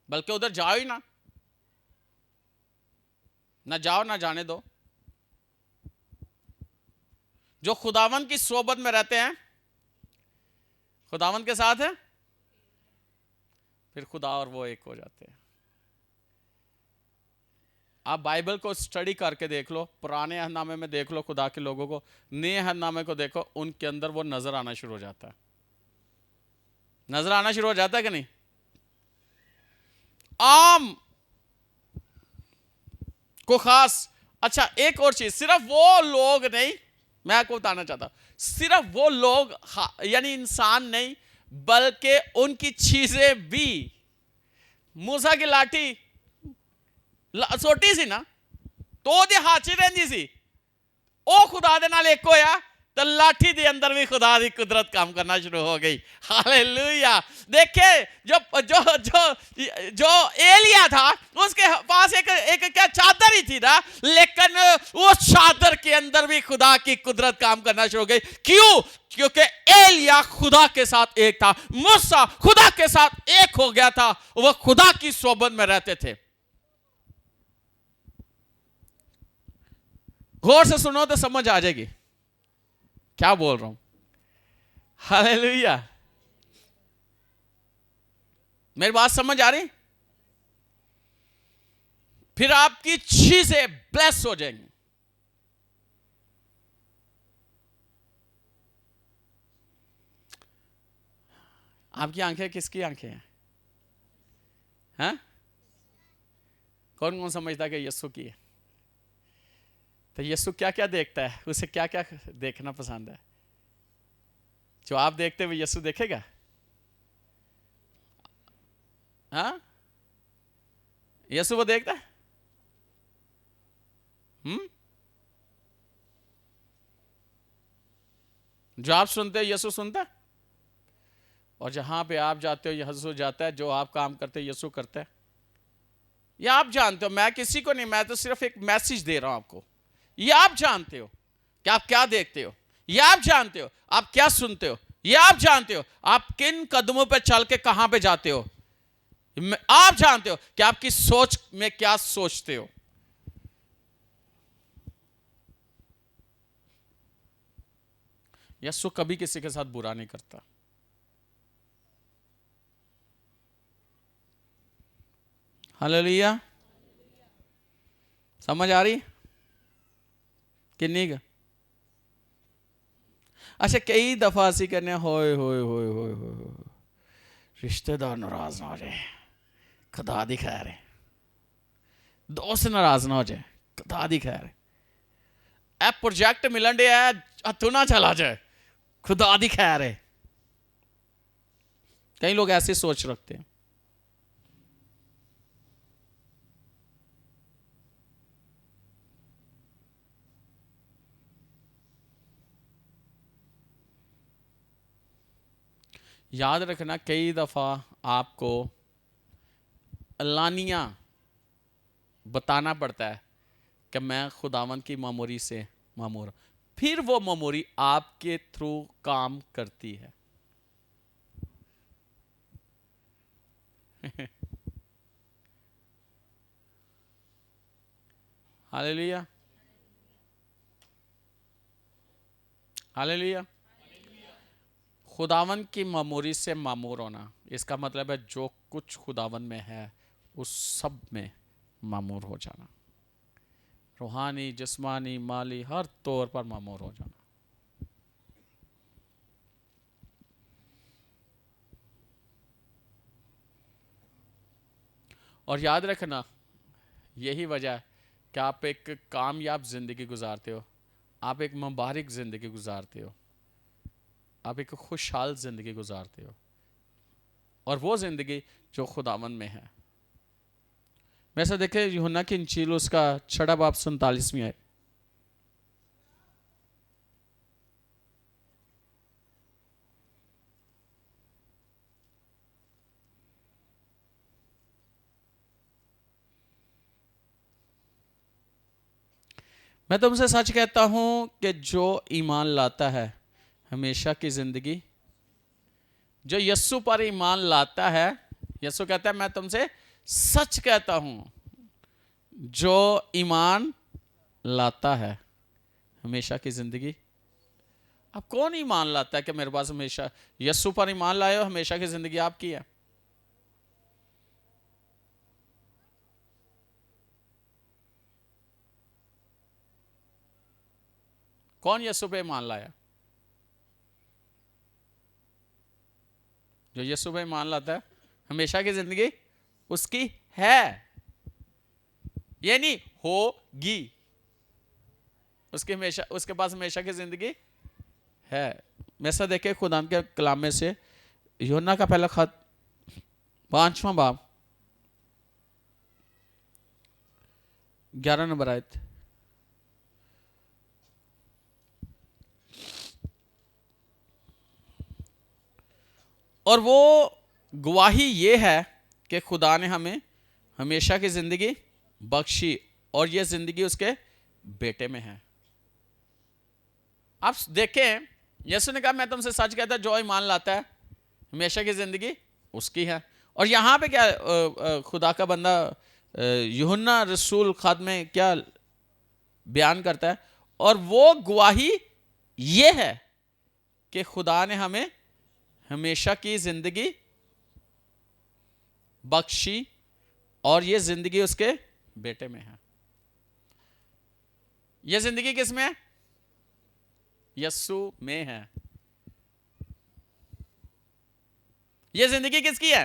बल्कि उधर जाओ ही ना जाओ, ना जाने दो। जो खुदावन की सोबत में रहते हैं, खुदावन के साथ है, फिर खुदा और वो एक हो जाते हैं। आप बाइबल को स्टडी करके देख लो, पुराने अहदनामे में देख लो खुदा के लोगों को, नए अहदनामे को देखो, उनके अंदर वो नजर आना शुरू हो जाता है। नजर आना शुरू हो जाता है कि नहीं? आम को खास। अच्छा, एक और चीज, सिर्फ वो लोग नहीं, मैं आपको बताना चाहता हूं, सिर्फ वो लोग यानी इंसान नहीं, बल्कि उनकी चीजें भी। मूसा की लाठी छोटी सी ना, तो ਉਹਦੇ ਹੱਥ 'ਚ ਰਹਿੰਦੀ ਸੀ, ਉਹ ਖੁਦਾ ਦੇ ਨਾਲ ਇੱਕ ਹੋਇਆ तो लाठी के अंदर भी खुदा की कुदरत काम करना शुरू हो गई। हालेलुया। देखे जो जो जो जो एलिया था, उसके पास एक क्या चादर ही थी ना, लेकिन उस चादर के अंदर भी खुदा की कुदरत काम करना शुरू हो गई। क्यों? क्योंकि एलिया खुदा के साथ एक था, मूसा खुदा के साथ एक हो गया था, वह खुदा की सोबत में रहते थे। गौर से सुनो तो समझ आ जाएगी क्या बोल रहा हूं। हालेलुया। मेरी बात समझ आ रही? फिर आपकी चीजें ब्लेस हो जाएंगी। आपकी आंखें किसकी आंखें हैं? हैं? कौन कौन समझता है कि यीशु की है? तो यीशु क्या क्या देखता है, उसे क्या क्या देखना पसंद है? जो आप देखते हुए यीशु देखेगा? हाँ, यीशु वो देखता है? जो आप सुनते हो यीशु सुनता है, और जहां पे आप जाते हो यीशु जाता है, जो आप काम करते हो यीशु करता है। ये आप जानते हो, मैं किसी को नहीं, मैं तो सिर्फ एक मैसेज दे रहा हूं आपको। ये आप जानते हो कि आप क्या देखते हो, ये आप जानते हो आप क्या सुनते हो, ये आप जानते हो आप किन कदमों पर चल के कहां पे जाते हो, आप जानते हो कि आपकी सोच में क्या सोचते हो। यीशु कभी किसी के साथ बुरा नहीं करता। हालेलुया। समझ आ रही किन्नी का? अच्छा, कई दफा ऐसी करने होए होए होए होए होए, रिश्तेदार नाराज ना हो जाए, खुदा दी खैर है। दोस्त नाराज ना हो जाए, खुदा दी खैर है। ए प्रोजेक्ट मिलन डे है, हथों ना चला जाए, खुदा दी खैर है। कई लोग ऐसी सोच रखते हैं। याद रखना, कई दफा आपको अलानिया बताना पड़ता है कि मैं खुदावन की मामूरी से मामूर, फिर वो मामूरी आपके थ्रू काम करती है। Hallelujah, hallelujah. खुदावन की मामूरी से मामूर होना, इसका मतलब है जो कुछ खुदावन में है उस सब में मामूर हो जाना, रूहानी, जिस्मानी, माली, हर तौर पर मामूर हो जाना। और याद रखना, यही वजह है कि आप एक कामयाब ज़िंदगी गुजारते हो, आप एक मुबारक ज़िंदगी गुजारते हो, आप एक खुशहाल ज़िंदगी गुजारते हो, और वो ज़िंदगी जो खुदावन में है। वैसे देखे यूहन्ना की इंजील उसका 6 बाब 47 है। मैं तुमसे सच कहता हूं कि जो ईमान लाता है हमेशा की जिंदगी, जो यस्सु पर ईमान लाता है, यस्सु कहता है मैं तुमसे सच कहता हूं, जो ईमान लाता है हमेशा की जिंदगी। अब कौन ईमान लाता है कि मेरे पास हमेशा, यस्सु पर ईमान लाए हो, हमेशा की जिंदगी आपकी है। कौन यीशु पे ईमान लाया? जो यीशु पे ईमान लाता है हमेशा की जिंदगी उसकी है, ये नहीं होगी, उसकी हमेशा, उसके पास हमेशा की जिंदगी है। वैसा देखे खुदा के कलाम में से यूहन्ना का पहला खत 5वां बाब 11 नंबर आयत। और वो गवाही ये है कि खुदा ने हमें हमेशा की जिंदगी बख्शी और ये जिंदगी उसके बेटे में है। आप देखें, यीशु ने कहा मैं तुमसे सच कहता, जो ईमान लाता है हमेशा की जिंदगी उसकी है। और यहां पे क्या खुदा का बंदा यूहन्ना रसूल खत में क्या बयान करता है? और वो गवाही ये है कि खुदा ने हमें हमेशा की जिंदगी बख्शी और ये जिंदगी उसके बेटे में है। ये जिंदगी किस में है? यीशु में है। ये जिंदगी किसकी है?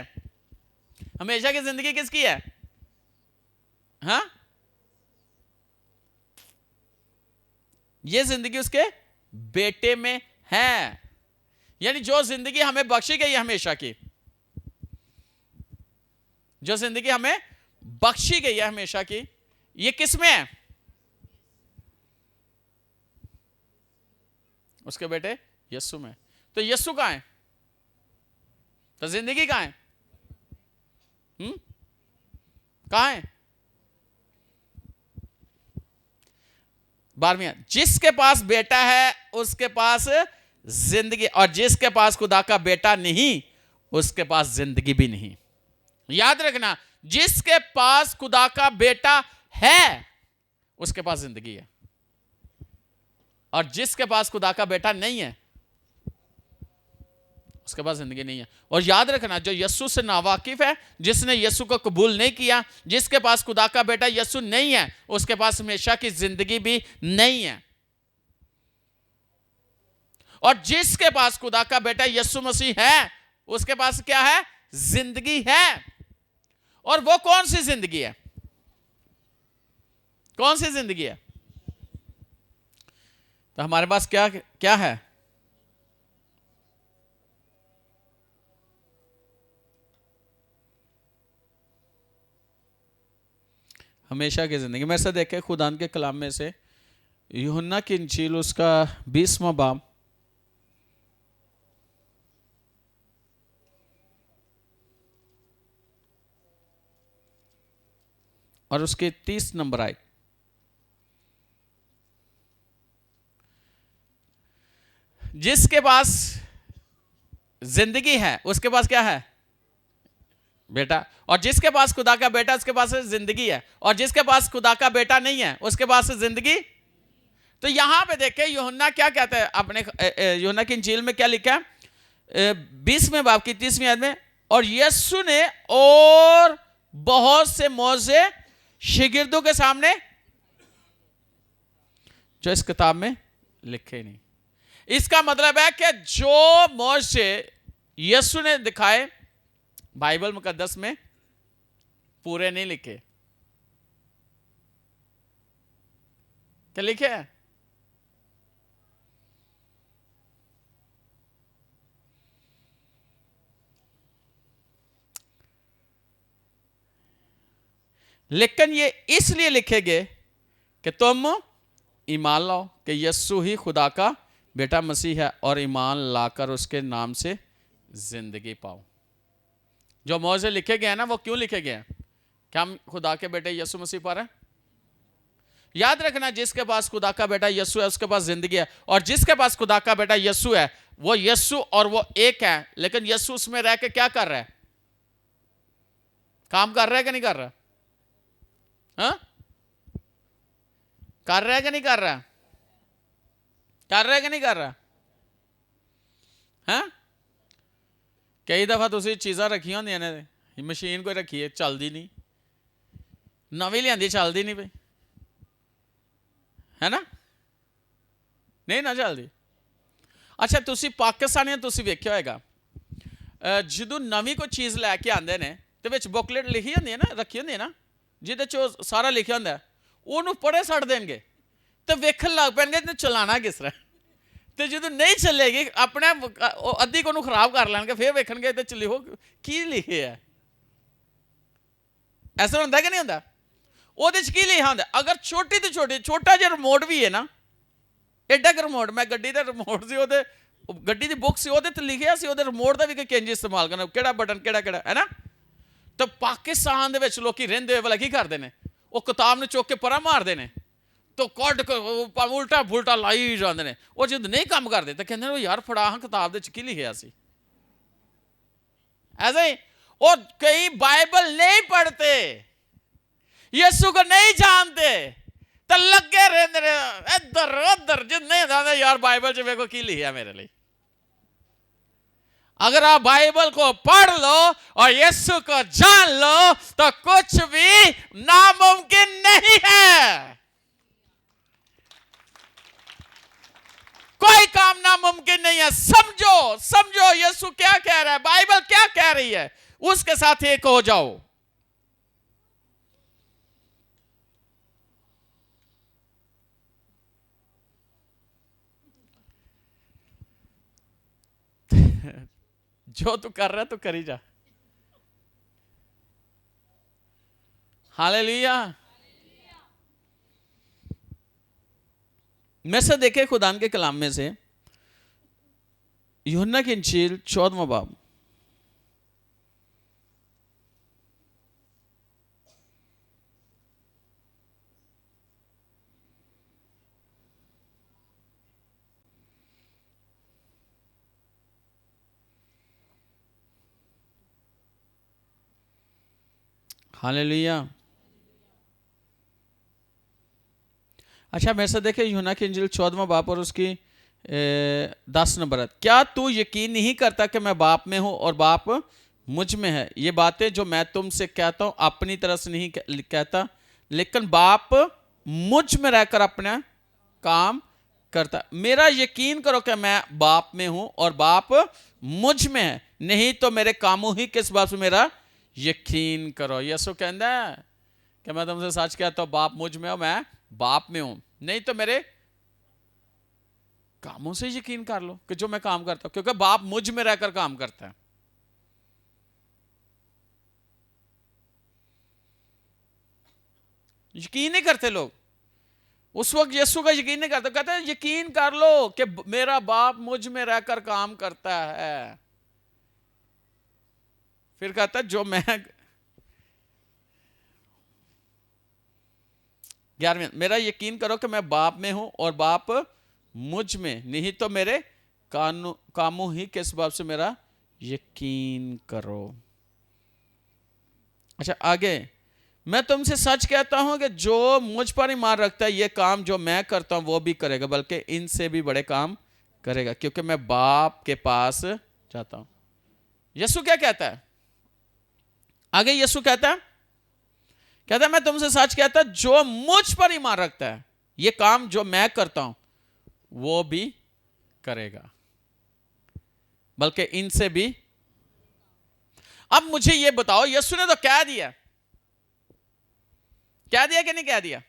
हमेशा की जिंदगी किसकी है? हाँ, ये जिंदगी उसके बेटे में है। यानी जो जिंदगी हमें बख्शी गई है हमेशा की, जो जिंदगी हमें बख्शी गई है हमेशा की, ये किस में है? उसके बेटे यीशु में। तो यीशु कहां है? तो जिंदगी कहां है? कहां है? 12वीं, जिसके पास बेटा है उसके पास जिंदगी, और जिसके पास खुदा का बेटा नहीं उसके पास जिंदगी भी नहीं। याद रखना, जिसके पास खुदा का बेटा है उसके पास जिंदगी है, और जिसके पास खुदा का बेटा नहीं है उसके पास जिंदगी नहीं है। और याद रखना, जो यीशु से नावाकिफ है, जिसने यीशु को कबूल नहीं किया, जिसके पास खुदा का बेटा यीशु नहीं है, उसके पास हमेशा की जिंदगी भी नहीं है। और जिसके पास खुदा का बेटा यीशु मसीह है उसके पास क्या है? जिंदगी है। और वो कौन सी जिंदगी है? कौन सी जिंदगी है? तो हमारे पास क्या क्या है? हमेशा की जिंदगी। मैं ऐसा देखे खुदा के कलाम में से यूहन्ना की इंजील उसका 20वां बाब और उसके 30 नंबर आए। जिसके पास जिंदगी है उसके पास क्या है? बेटा। और जिसके पास खुदा का बेटा उसके पास जिंदगी है, और जिसके पास खुदा का बेटा नहीं है उसके पास जिंदगी। तो यहां पे देखें यूहन्ना क्या कहता है अपने यूहन्ना की इंजील में क्या लिखा है 20वें बाब की 30वीं आयत में, और यीशु ने और बहुत से मौजे शागिर्दों के सामने जो इस किताब में लिखे नहीं। इसका मतलब है कि जो मौजे यीशु ने दिखाए बाइबल मुकद्दस में पूरे नहीं लिखे। क्या लिखे हैं? लेकिन ये इसलिए लिखे गए कि तुम ईमान लाओ कि यीशु ही खुदा का बेटा मसीह है, और ईमान लाकर उसके नाम से जिंदगी पाओ। जो मौजे लिखे गए हैं ना, वो क्यों लिखे गए हैं? क्या हम खुदा के बेटे यीशु मसीह पर हैं? याद रखना, जिसके पास खुदा का बेटा यीशु है उसके पास जिंदगी है, और जिसके पास खुदा का बेटा यीशु है वो यीशु और वो एक है। लेकिन यीशु उसमें रह के क्या कर रहा है? काम कर रहा है कि नहीं कर रहा? हाँ, कर रहा है कि नहीं कर रहा? कर रहा है कि नहीं कर रहा? हाँ, कई दफा तुसी चीज़ां रखी होंदियां ने, मशीन कोई रखी है चलती नहीं, नवी लियांदी चलती नहीं पई, है ना? नहीं ना ਚੱਲਦੀ। ਅੱਛਾ ਤੁਸੀਂ ਪਾਕਿਸਤਾਨੀਆਂ ਤੁਸੀਂ ਵੇਖਿਆ ਹੋਏਗਾ ਜਦੋਂ ਨਵੀਂ ਕੋਈ ਚੀਜ਼ ਲੈ ਕੇ ਆਉਂਦੇ ਨੇ ਤੇ ਵਿੱਚ ਬੁਕਲੇਟ ਲਿਖੀ ਹੁੰਦੀ ਹੈ ਨਾ, ਰੱਖੀ ਹੁੰਦੀ ਹੈ ਨਾ, ਜਿਹਦੇ 'ਚ ਉਹ ਸਾਰਾ ਲਿਖਿਆ ਹੁੰਦਾ, ਉਹਨੂੰ ਪੜ੍ਹੇ ਛੱਡ ਦੇਣਗੇ ਤੇ ਵੇਖਣ ਲੱਗ ਪੈਣਗੇ ਇਹਨੂੰ ਚਲਾਉਣਾ ਕਿਸ ਤਰ੍ਹਾਂ। ਤੇ ਜਦੋਂ ਨਹੀਂ ਚੱਲੇਗੀ ਆਪਣੇ ਉਹ ਅੱਧੀ ਕੋਨੂੰ ਖਰਾਬ ਕਰ ਲੈਣਗੇ, ਫਿਰ ਵੇਖਣਗੇ ਇਹਦੇ 'ਚ ਲਿਖੋ ਕੀ ਲਿਖਿਆ। ਇਸ ਤਰ੍ਹਾਂ ਹੁੰਦਾ ਕਿ ਨਹੀਂ ਹੁੰਦਾ? ਉਹਦੇ 'ਚ ਕੀ ਲਿਖਿਆ ਹੁੰਦਾ? ਅਗਰ ਛੋਟੀ ਤੋਂ ਛੋਟਾ ਜਿਹਾ ਰਿਮੋਟ ਵੀ ਹੈ ਨਾ, ਐਡਾ ਕੁ ਰਿਮੋਟ, ਮੈਂ ਗੱਡੀ ਦਾ ਰਿਮੋਟ ਸੀ, ਉਹਦੇ ਗੱਡੀ ਦੀ ਬੁੱਕ ਸੀ, ਉਹਦੇ ਤੇ ਲਿਖਿਆ ਸੀ ਉਹਦੇ ਰਿਮੋਟ ਦਾ ਵੀ ਕਿ ਕਿੰਜ ਇਸਤੇਮਾਲ ਕਰਨਾ, ਕਿਹੜਾ ਬਟਨ ਕਿਹੜਾ ਹੈ ਨਾ। ਤਾਂ ਪਾਕਿਸਤਾਨ ਦੇ ਵਿੱਚ ਲੋਕੀ ਰਹਿੰਦੇ ਹੋਏ ਵਾਲਾ ਕੀ ਕਰਦੇ ਨੇ, ਉਹ ਕਿਤਾਬ ਨੂੰ ਚੁੱਕ ਕੇ ਪਰਾਂ ਮਾਰਦੇ ਨੇ ਤਾਂ ਕੱਢ ਕੇ ਉਲਟਾ ਫੁਲਟਾ ਲਾਈ ਜਾਂਦੇ ਨੇ। ਉਹ ਜਦ ਨਹੀਂ ਕੰਮ ਕਰਦੇ ਤਾਂ ਕਹਿੰਦੇ ਨੇ ਯਾਰ ਫੜਾ ਹਾਂ ਕਿਤਾਬ ਦੇ 'ਚ ਕੀ ਲਿਖਿਆ ਸੀ। ऐसे ही और कई बाइबल नहीं पढ़ते, यीशु को नहीं जानते, तो लगे रहते इधर उधर जिन्ने जानते यार बाइबल च मेरे को की लिखा मेरे लिए। अगर आप बाइबल को पढ़ लो और यीशु को जान लो तो कुछ भी नामुमकिन नहीं है। कोई काम नामुमकिन नहीं है। समझो समझो यीशु क्या कह रहा है, बाइबल क्या कह रही है, उसके साथ एक हो जाओ। जो तू कर रहा है तो करी जा। हालेलुया। मैं से देखे खुदा के कलाम में से यूहन्ना की इंजील 14वां बाब, हालेलुया। अच्छा मेरे से देखे यूहन्ना की इंजील 14वां बाब और उसकी 10 नंबर है। क्या तू यकीन नहीं करता कि मैं बाप में हूं और बाप मुझ में है? ये बातें जो मैं तुमसे कहता हूं अपनी तरफ से नहीं कहता, लेकिन बाप मुझ में रहकर अपना काम करता। मेरा यकीन करो कि मैं बाप में हूं और बाप मुझ में है, नहीं तो मेरे कामों ही किस बात से मेरा यकीन करो। यीशु कहता है कि मैं तुमसे सच कहता हूं बाप मुझ में हो, मैं बाप में हूं, नहीं तो मेरे कामों से यकीन कर लो कि जो मैं काम करता हूं, क्योंकि बाप मुझ में रहकर काम करता है। यकीन नहीं करते लोग, उस वक्त यीशु का यकीन नहीं करते, कहते हैं यकीन कर लो कि मेरा बाप मुझ में रहकर काम करता है। फिर कहता है जो मैं 11वें, मेरा यकीन करो कि मैं बाप में हूं और बाप मुझ में, नहीं तो मेरे कामों ही किस बात से मेरा यकीन करो। अच्छा आगे, मैं तुमसे सच कहता हूं कि जो मुझ पर ईमान रखता है ये काम जो मैं करता हूं वो भी करेगा, बल्कि इनसे भी बड़े काम करेगा, क्योंकि मैं बाप के पास जाता हूं। यीशु क्या कहता है आगे? यीशु कहता है मैं तुमसे सच कहता हूं जो मुझ पर ईमान रखता है ये काम जो मैं करता हूं वो भी करेगा, बल्कि इनसे भी। अब मुझे ये बताओ, यीशु ने तो कह दिया कि नहीं कह दिया?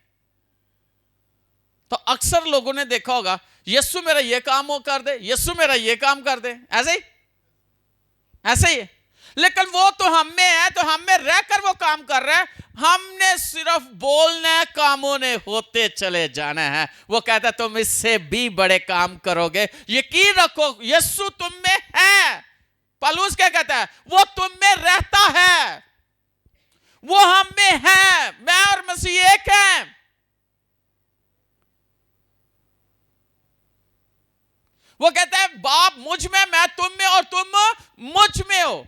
तो अक्सर लोगों ने देखा होगा यीशु मेरा ये काम वो कर दे, यीशु मेरा ये काम कर दे, ऐसे ही। लेकिन वो तो हम में है, तो हम में रहकर वो काम कर रहा है, हमने सिर्फ बोलना है, कामों ने होते चले जाना है। वो कहता है तुम इससे भी बड़े काम करोगे, यकीन रखो यीशु तुम में है। पौलुस क्या कहता है? वो तुम में रहता है, वो हम में है, मैं और मसीह एक है। वो कहता है बाप मुझ में, मैं तुम में और तुम मुझ में हो,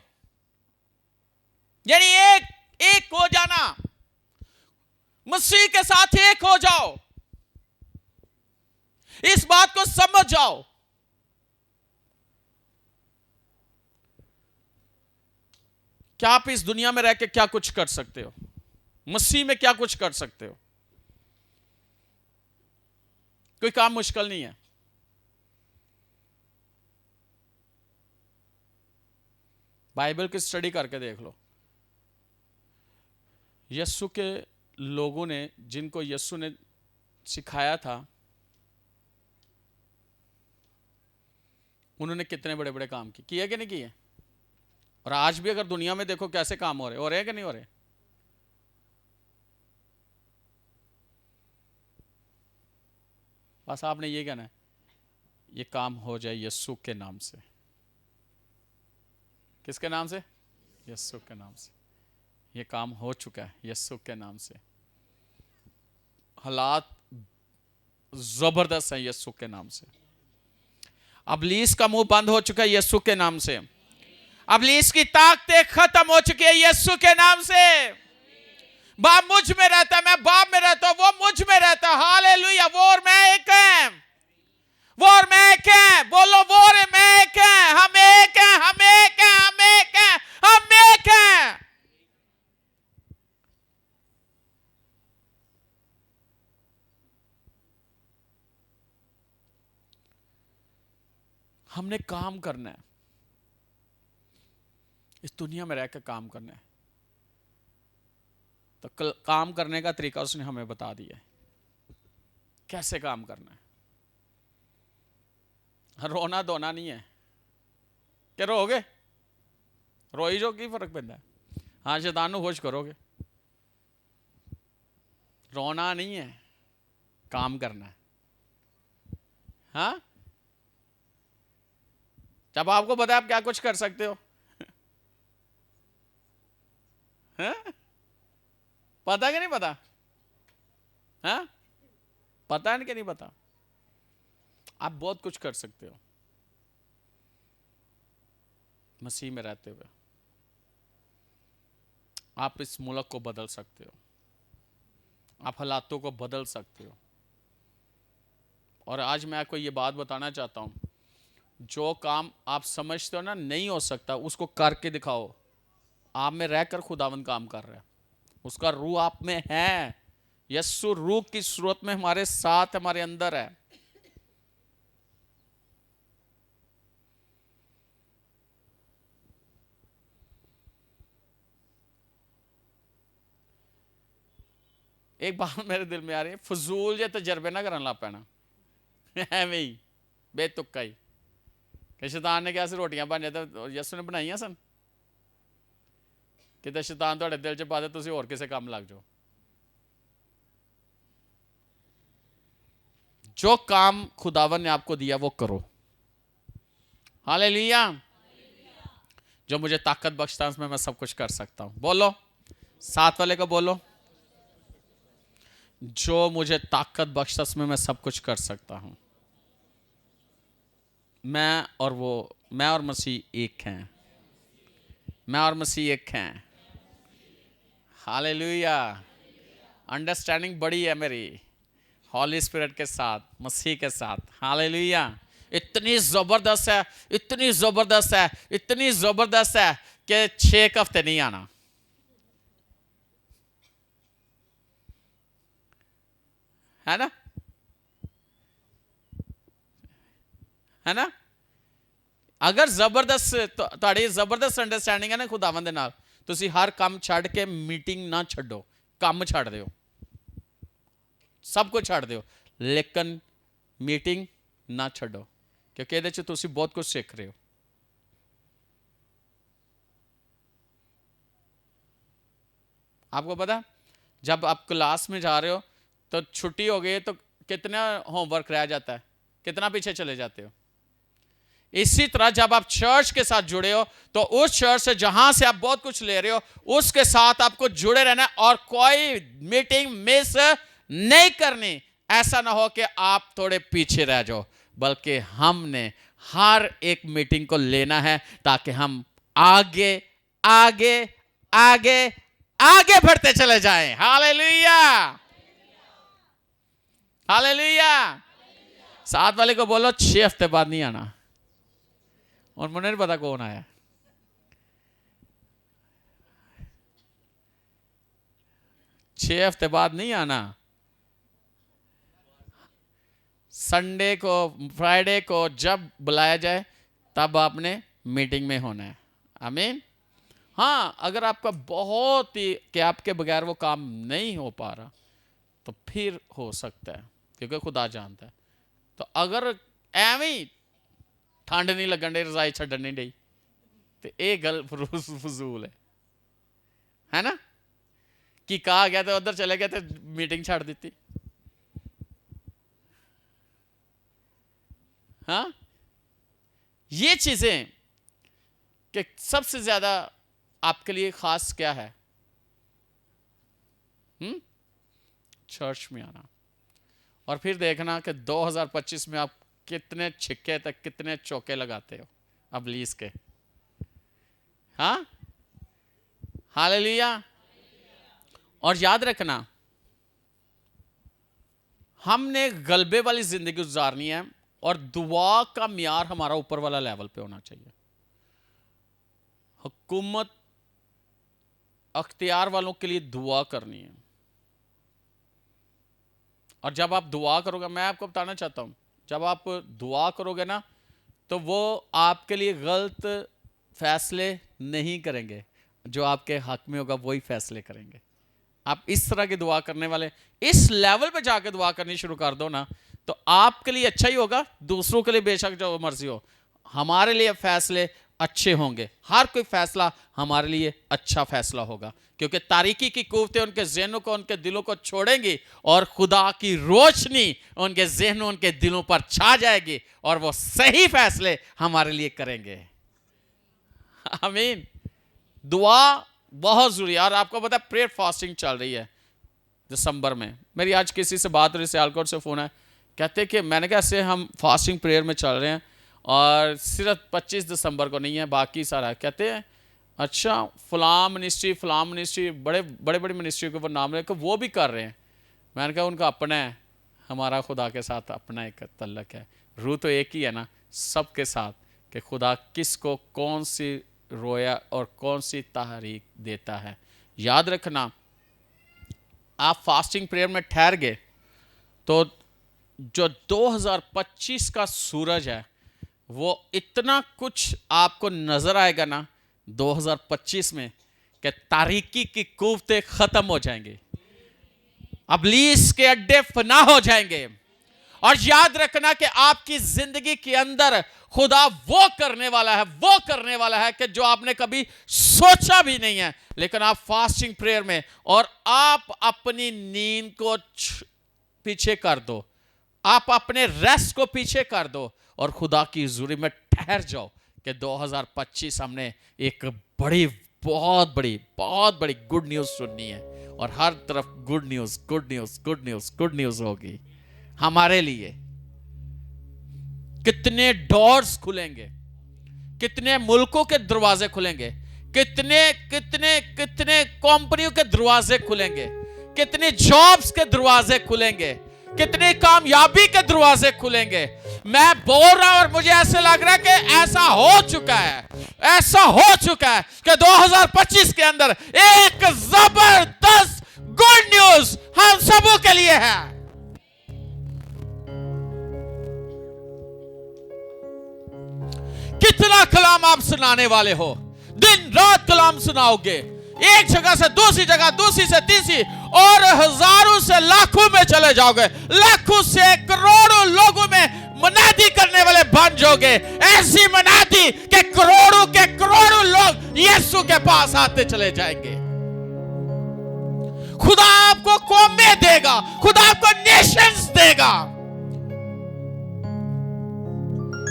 यानी एक हो जाना, मसीह के साथ एक हो जाओ। इस बात को समझ जाओ। क्या आप इस दुनिया में रह के क्या कुछ कर सकते हो? मसीह में क्या कुछ कर सकते हो? कोई काम मुश्किल नहीं है। बाइबल की स्टडी करके देख लो। यीशु के लोगों ने, जिनको यीशु ने सिखाया था, उन्होंने कितने बड़े बड़े काम किए कि नहीं किए। और आज भी अगर दुनिया में देखो कैसे काम हो रहे हैं कि नहीं हो रहे। बस आपने ये कहना है, ये काम हो जाए यीशु के नाम से। किसके नाम से? यीशु के नाम से। ये काम हो चुका है यीशु के नाम से। हालात जबरदस्त है यीशु के नाम से। अबलीस का मुंह बंद हो चुका है यीशु के नाम से। अबलीस की ताकतें खत्म हो चुकी है यीशु के नाम से। बाप मुझ में रहता है, मैं बाप में रहता हूं, वो मुझ में रहता है। हालेलुया। वो और मैं एक हैं, वो और मैं एक हैं। बोलो, वो और मैं एक हैं, हम एक हैं, हम एक हैं, हम एक हैं, हम एक हैं। हमने काम करना है, इस दुनिया में रहकर काम करना है। तो काम करने का तरीका उसने हमें बता दिया है, कैसे काम करना है। रोना धोना नहीं है कि रोगे, रोई जो की फर्क पैदा है। हाँ, शैतान को खुश करोगे। रोना नहीं है, काम करना है। हाँ, जब आपको पता है आप क्या कुछ कर सकते हो। हाँ? पता कि नहीं पता? हाँ, पता है कि नहीं पता? आप बहुत कुछ कर सकते हो मसीह में रहते हुए। आप इस मुल्क को बदल सकते हो, आप हालातों को बदल सकते हो। और आज मैं आपको ये बात बताना चाहता हूं, जो काम आप समझते हो ना नहीं हो सकता, उसको करके दिखाओ। आप में रहकर खुदावंद काम कर रहा है, उसका रूह आप में है। यीशु रूह की सूरत में हमारे साथ, हमारे अंदर है। एक बात मेरे दिल में आ रही है, फजूल जे तजर्बे ना करन लग पैना एवें ही बेतुका ही कि शैतान ने क्या सी रोटियां बन तो यीशु ने बनाई सन कि शैतान तुहाडे दिल च पा दे तुसीं होर किसे काम लग जाओ। जो काम खुदावन ने आपको दिया वो करो। हालेलुया। जो मुझे ताकत बख्शता है उसमें मैं सब कुछ कर सकता हूं। बोलो, साथ वाले को बोलो, जो मुझे ताकत बख्शता उसमें मैं सब कुछ कर सकता हूं। मैं और मसीह एक हैं, मैं और मसीह एक हैं। हालेलुया। अंडरस्टैंडिंग बड़ी है मेरी हॉली स्पिरिट के साथ, मसीह के साथ। हालेलुया। इतनी जबरदस्त है, इतनी जबरदस्त है, इतनी जबरदस्त है कि 6 हफ्ते नहीं आना। है ना, है ना। अगर जबरदस्त ਤੁਹਾਡੀ ਜ਼ਬਰਦਸਤ ਅੰਡਰਸਟੈਂਡਿੰਗ ਹੈ ਨਾ ਖੁਦਾਵੰਦ ਦੇ ਨਾਲ, ਤੁਸੀਂ ਹਰ ਕੰਮ ਛੱਡ ਕੇ ਮੀਟਿੰਗ ਨਾ ਛੱਡੋ, ਕੰਮ ਛੱਡ ਦਿਓ, ਸਭ ਕੁਝ ਛੱਡ ਦਿਓ, ਲੇਕਿਨ ਮੀਟਿੰਗ ਨਾ ਛੱਡੋ, क्योंकि ਇਹਦੇ 'ਚ ਤੁਸੀਂ बहुत कुछ सीख रहे हो। आपको पता, जब आप क्लास में जा रहे हो तो छुट्टी हो गई तो कितना होमवर्क रह जाता है, कितना पीछे चले जाते हो। इसी तरह जब आप चर्च के साथ जुड़े हो तो उस चर्च से जहां से आप बहुत कुछ ले रहे हो उसके साथ आपको जुड़े रहना और कोई मीटिंग मिस नहीं करनी। ऐसा ना हो कि आप थोड़े पीछे रह जाओ, बल्कि हमने हर एक मीटिंग को लेना है ताकि हम आगे आगे आगे आगे बढ़ते चले जाएं। Hallelujah, hallelujah. साथ वाले को बोलो 6 हफ्ते बाद नहीं आना। और मुझे नहीं पता कौन आया। छह हफ्ते बाद नहीं आना। संडे को, फ्राइडे को जब बुलाया जाए तब आपने मीटिंग में होना है। आमीन। हाँ, अगर आपका बहुत ही कि आपके बगैर वो काम नहीं हो पा रहा तो फिर हो सकता है, क्योंकि खुदा जानता है। तो अगर एवं ठंड नहीं लगन डई, रजाई छड्डन नहीं डई, तो ये गल फजूल है ना। कि कहा गया तो उधर चले गए तो मीटिंग छाड़ दी। हाँ, ये चीजें कि सबसे ज्यादा आपके लिए खास क्या है? चर्च में आना। और फिर देखना कि 2025 में आप कितने छिक्के तक, कितने चौके लगाते हो इब्लीस के। हाँ, हालेलुया। और याद रखना, हमने गलबे वाली जिंदगी गुजारनी है और दुआ का मियार हमारा ऊपर वाला लेवल पे होना चाहिए। हुकूमत अख्तियार वालों के लिए दुआ करनी है। और जब आप दुआ करोगे, मैं आपको बताना चाहता हूं, जब आप दुआ करोगे ना, तो वो आपके लिए गलत फैसले नहीं करेंगे, जो आपके हक में होगा वही फैसले करेंगे। आप इस तरह की दुआ करने वाले, इस लेवल पे जाके दुआ करनी शुरू कर दो ना, तो आपके लिए अच्छा ही होगा, दूसरों के लिए बेशक जो मर्जी हो, हमारे लिए फैसले अच्छे होंगे। हर कोई फैसला हमारे लिए अच्छा फैसला होगा, क्योंकि तारीकी की कुव्वतें उनके ज़हनों को, उनके दिलों को छोड़ेंगी और खुदा की रोशनी उनके ज़हनों, उनके दिलों पर छा जाएगी और वो सही फैसले हमारे लिए करेंगे। आमीन। दुआ बहुत जरूरी है। और आपको पता है प्रेयर फास्टिंग चल रही है दिसंबर में। मेरी आज किसी से बात हो रही, सियालकोट से फ़ोन है, कहते कि मैंने कहा ऐसे हम फास्टिंग प्रेयर में चल रहे हैं और सिर्फ 25 दिसंबर को नहीं है, बाकी सारा। कहते हैं अच्छा फलां मिनिस्ट्री, बड़े बड़ी मिनिस्ट्री के ऊपर नाम लेकर वो भी कर रहे हैं। मैंने कहा उनका अपना है, हमारा खुदा के साथ अपना एक तल्लक है। रूह तो एक ही है ना सबके साथ, कि खुदा किसको कौन सी रोया और कौन सी तहरीक देता है। याद रखना, आप फास्टिंग प्रेयर में ठहर गए तो जो 2025 का सूरज है वो इतना कुछ आपको नजर आएगा ना 2025 में, कि तारीकी की कुव्वतें खत्म हो जाएंगी, इब्लीस के अड्डे फना हो जाएंगे। और याद रखना कि आपकी जिंदगी के अंदर खुदा वो करने वाला है कि जो आपने कभी सोचा भी नहीं है। लेकिन आप फास्टिंग प्रेयर में, और आप अपनी नींद को पीछे कर दो, आप अपने रेस्ट को पीछे कर दो और खुदा की हुजूरी में ठहर जाओ कि 2025 हमने एक बहुत बड़ी गुड न्यूज सुननी है और हर तरफ गुड न्यूज होगी हमारे लिए। कितने डोर्स खुलेंगे, कितने मुल्कों के दरवाजे खुलेंगे, कितने कंपनियों के दरवाजे खुलेंगे, कितने जॉब्स के दरवाजे खुलेंगे, कितनी कामयाबी के दरवाजे खुलेंगे। मैं बोल रहा हूं और मुझे ऐसे लग रहा है कि ऐसा हो चुका है कि 2025 के अंदर एक जबरदस्त गुड न्यूज हम सबों के लिए है। कितना कलाम आप सुनाने वाले हो, दिन रात कलाम सुनाओगे, एक जगह से दूसरी जगह, दूसरी से तीसरी, और हजारों से लाखों में चले जाओगे, लाखों से करोड़ों लोगों में मनादी करने वाले बन जाओगे। ऐसी मनादी कि करोड़ों के करोड़ों लोग यीशु के पास आते चले जाएंगे। खुदा आपको कौमें देगा, खुदा आपको नेशंस देगा।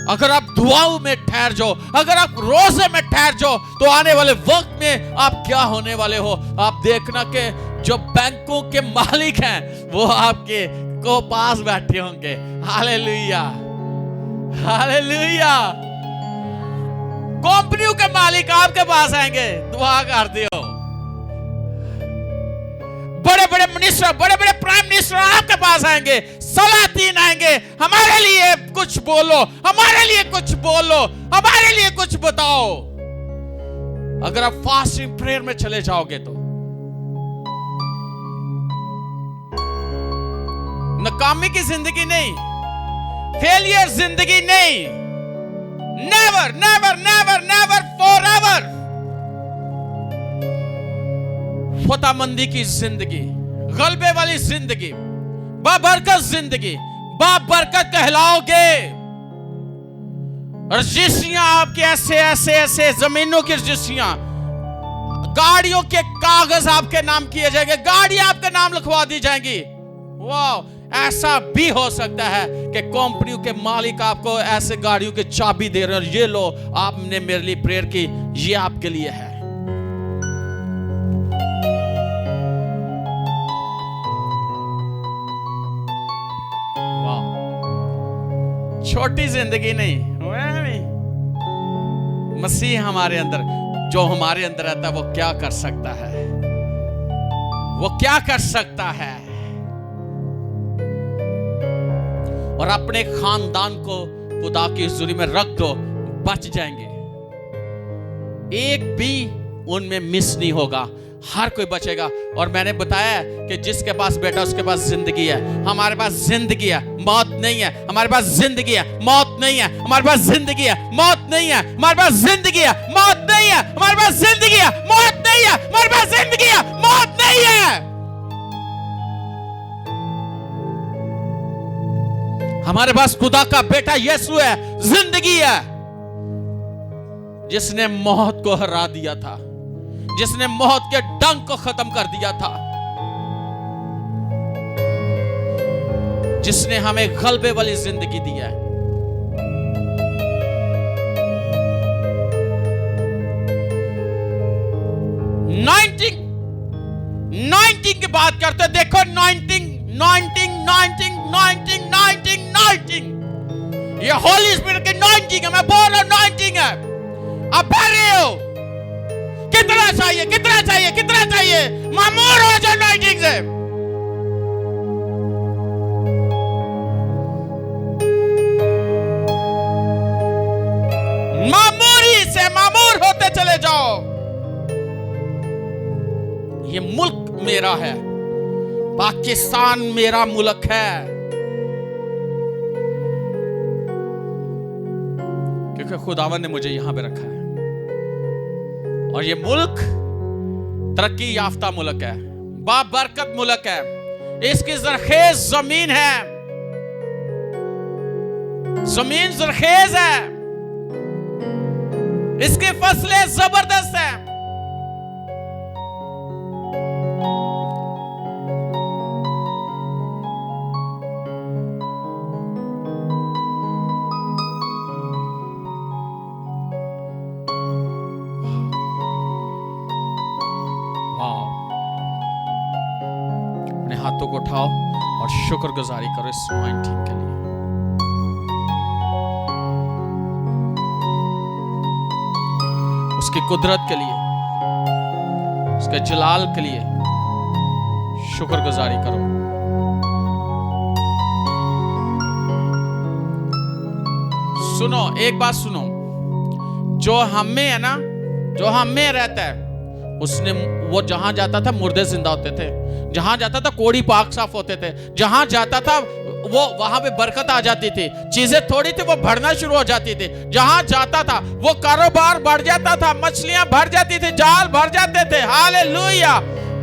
अगर आप दुआओं में ठहर जाओ, अगर आप रोजे में ठहर जाओ, तो आने वाले वक्त में आप क्या होने वाले हो। आप देखना कि जो बैंकों के मालिक हैं वो आपके को पास बैठे होंगे। Hallelujah, hallelujah. कंपनियों के मालिक आपके पास आएंगे, दुआ कर दियो। बड़े बड़े मिनिस्टर, बड़े बड़े प्राइम मिनिस्टर आपके पास आएंगे, सलातीन आएंगे, हमारे लिए कुछ बोलो, हमारे लिए कुछ बोलो, हमारे लिए कुछ बताओ। अगर आप फास्टिंग प्रेयर में चले जाओगे तो नाकामी की जिंदगी नहीं, फेलियर जिंदगी नहीं, never never never never forever फतामंदी की जिंदगी, गलबे वाली जिंदगी, बाबरकत जिंदगी, बाबरकत कहलाओगे। रजिस्ट्रियां आपके ऐसे ऐसे ऐसे जमीनों की रजिस्ट्रियां, गाड़ियों के कागज आपके नाम किए जाएंगे, गाड़ी आपके नाम लिखवा दी जाएंगी। वाह, ऐसा भी हो सकता है कि कंपनियों के मालिक आपको ऐसे गाड़ियों की चाबी दे रहे हैं, ये लो, आपने मेरे लिए प्रेयर की, ये आपके लिए है। वाह, छोटी जिंदगी नहीं, मसीह हमारे अंदर, जो हमारे अंदर रहता है, वो क्या कर सकता है, वो क्या कर सकता है। और अपने खानदान को खुदा की हुजूरी में रख दो, बच जाएंगे, एक भी उनमें मिस नहीं होगा, हर कोई बचेगा। और मैंने बताया कि जिसके पास बेटा उसके पास जिंदगी है। हमारे पास जिंदगी है, मौत नहीं है। हमारे पास जिंदगी है, मौत नहीं है। हमारे पास जिंदगी है, मौत नहीं है। हमारे पास जिंदगी है, मौत नहीं है। हमारे पास जिंदगी है, मौत नहीं है। हमारे पास जिंदगी है, मौत नहीं है। हमारे पास खुदा का बेटा यीशु है, जिंदगी है, जिसने मौत को हरा दिया था, जिसने मौत के डंक को खत्म कर दिया था, जिसने हमें गलबे वाली जिंदगी दी है। नाइनटिंग की बात करते, देखो, नाइनटिंग ये होली स्पिरिट की नाइनटिंग है। मैं बोल रहा हूं नाइनटिंग है। अब भर रहे हो, कितना चाहिए, कितना चाहिए, कितना चाहिए? मामूर हो जाओ नाइनटिंग से। मामूरी से मामूर होते चले जाओ। ये मुल्क मेरा है, पाकिस्तान मेरा मुल्क है, क्योंकि खुदावन ने मुझे यहां पे रखा है। और ये मुल्क तरक्की याफ्ता मुल्क है, बाबरकत मुल्क है, इसकी जरखेज जमीन है, जमीन जरखेज है, इसकी फसलें जबरदस्त है। हाथों को उठाओ और शुक्रगुजारी करो इस नाइनटिंग के लिए। उसकी कुदरत के लिए, उसके जलाल के लिए शुक्रगुजारी करो। सुनो, एक बात सुनो, जो हम में है ना, जो हम में रहता है, उसने, वो जहां जाता था मुर्दे जिंदा होते थे, जहां जाता था कोड़ी पाक साफ होते थे, जहां जाता था वो वहां पे बरकत आ जाती थी, चीजें थोड़ी थी वो बढ़ना शुरू हो जाती थी, जहां जाता था वो कारोबार बढ़ जाता था, मछलियां भर जाती थी, जाल भर जाते थे। हालेलुया,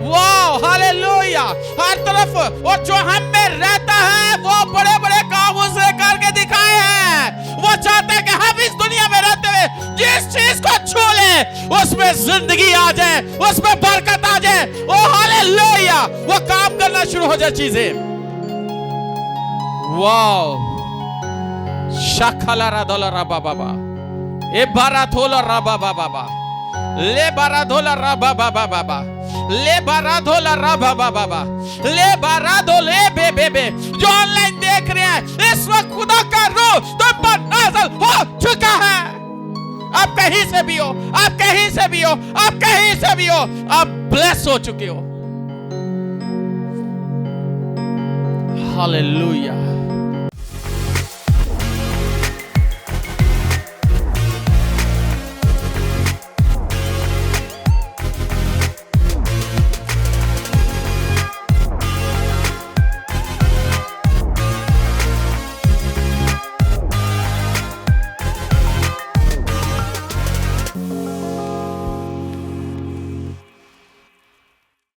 वाह, हालेलुया। हर तरफ, और जो हम में रहता है वो बड़े बड़े काम उसने करके दिखाए हैं। वो चाहते हैं कि हम इस दुनिया में रहते हुए जिस चीज को छू ले उसमें जिंदगी आ जाए, उसमें बरकत आ जाए। ओ हालेलुया, वो काम करना शुरू हो जाए चीजें। वाह, शाखला राधोला राबा बाबा, ए बाराथोला राबा बाबा, ले बाराधोला राबा बाबा बाबा, ले बाराधोला राबा बाबा, ले बाराधो ले बे बे बे। जो ऑनलाइन देख रहे हैं, इस वक्त खुदा का रूह तुम पर नाज़िल हो चुका है। आप कहीं से भी हो, आप कहीं से भी हो, आप कहीं से भी हो, आप ब्लेस हो चुके हो। हालेलुया।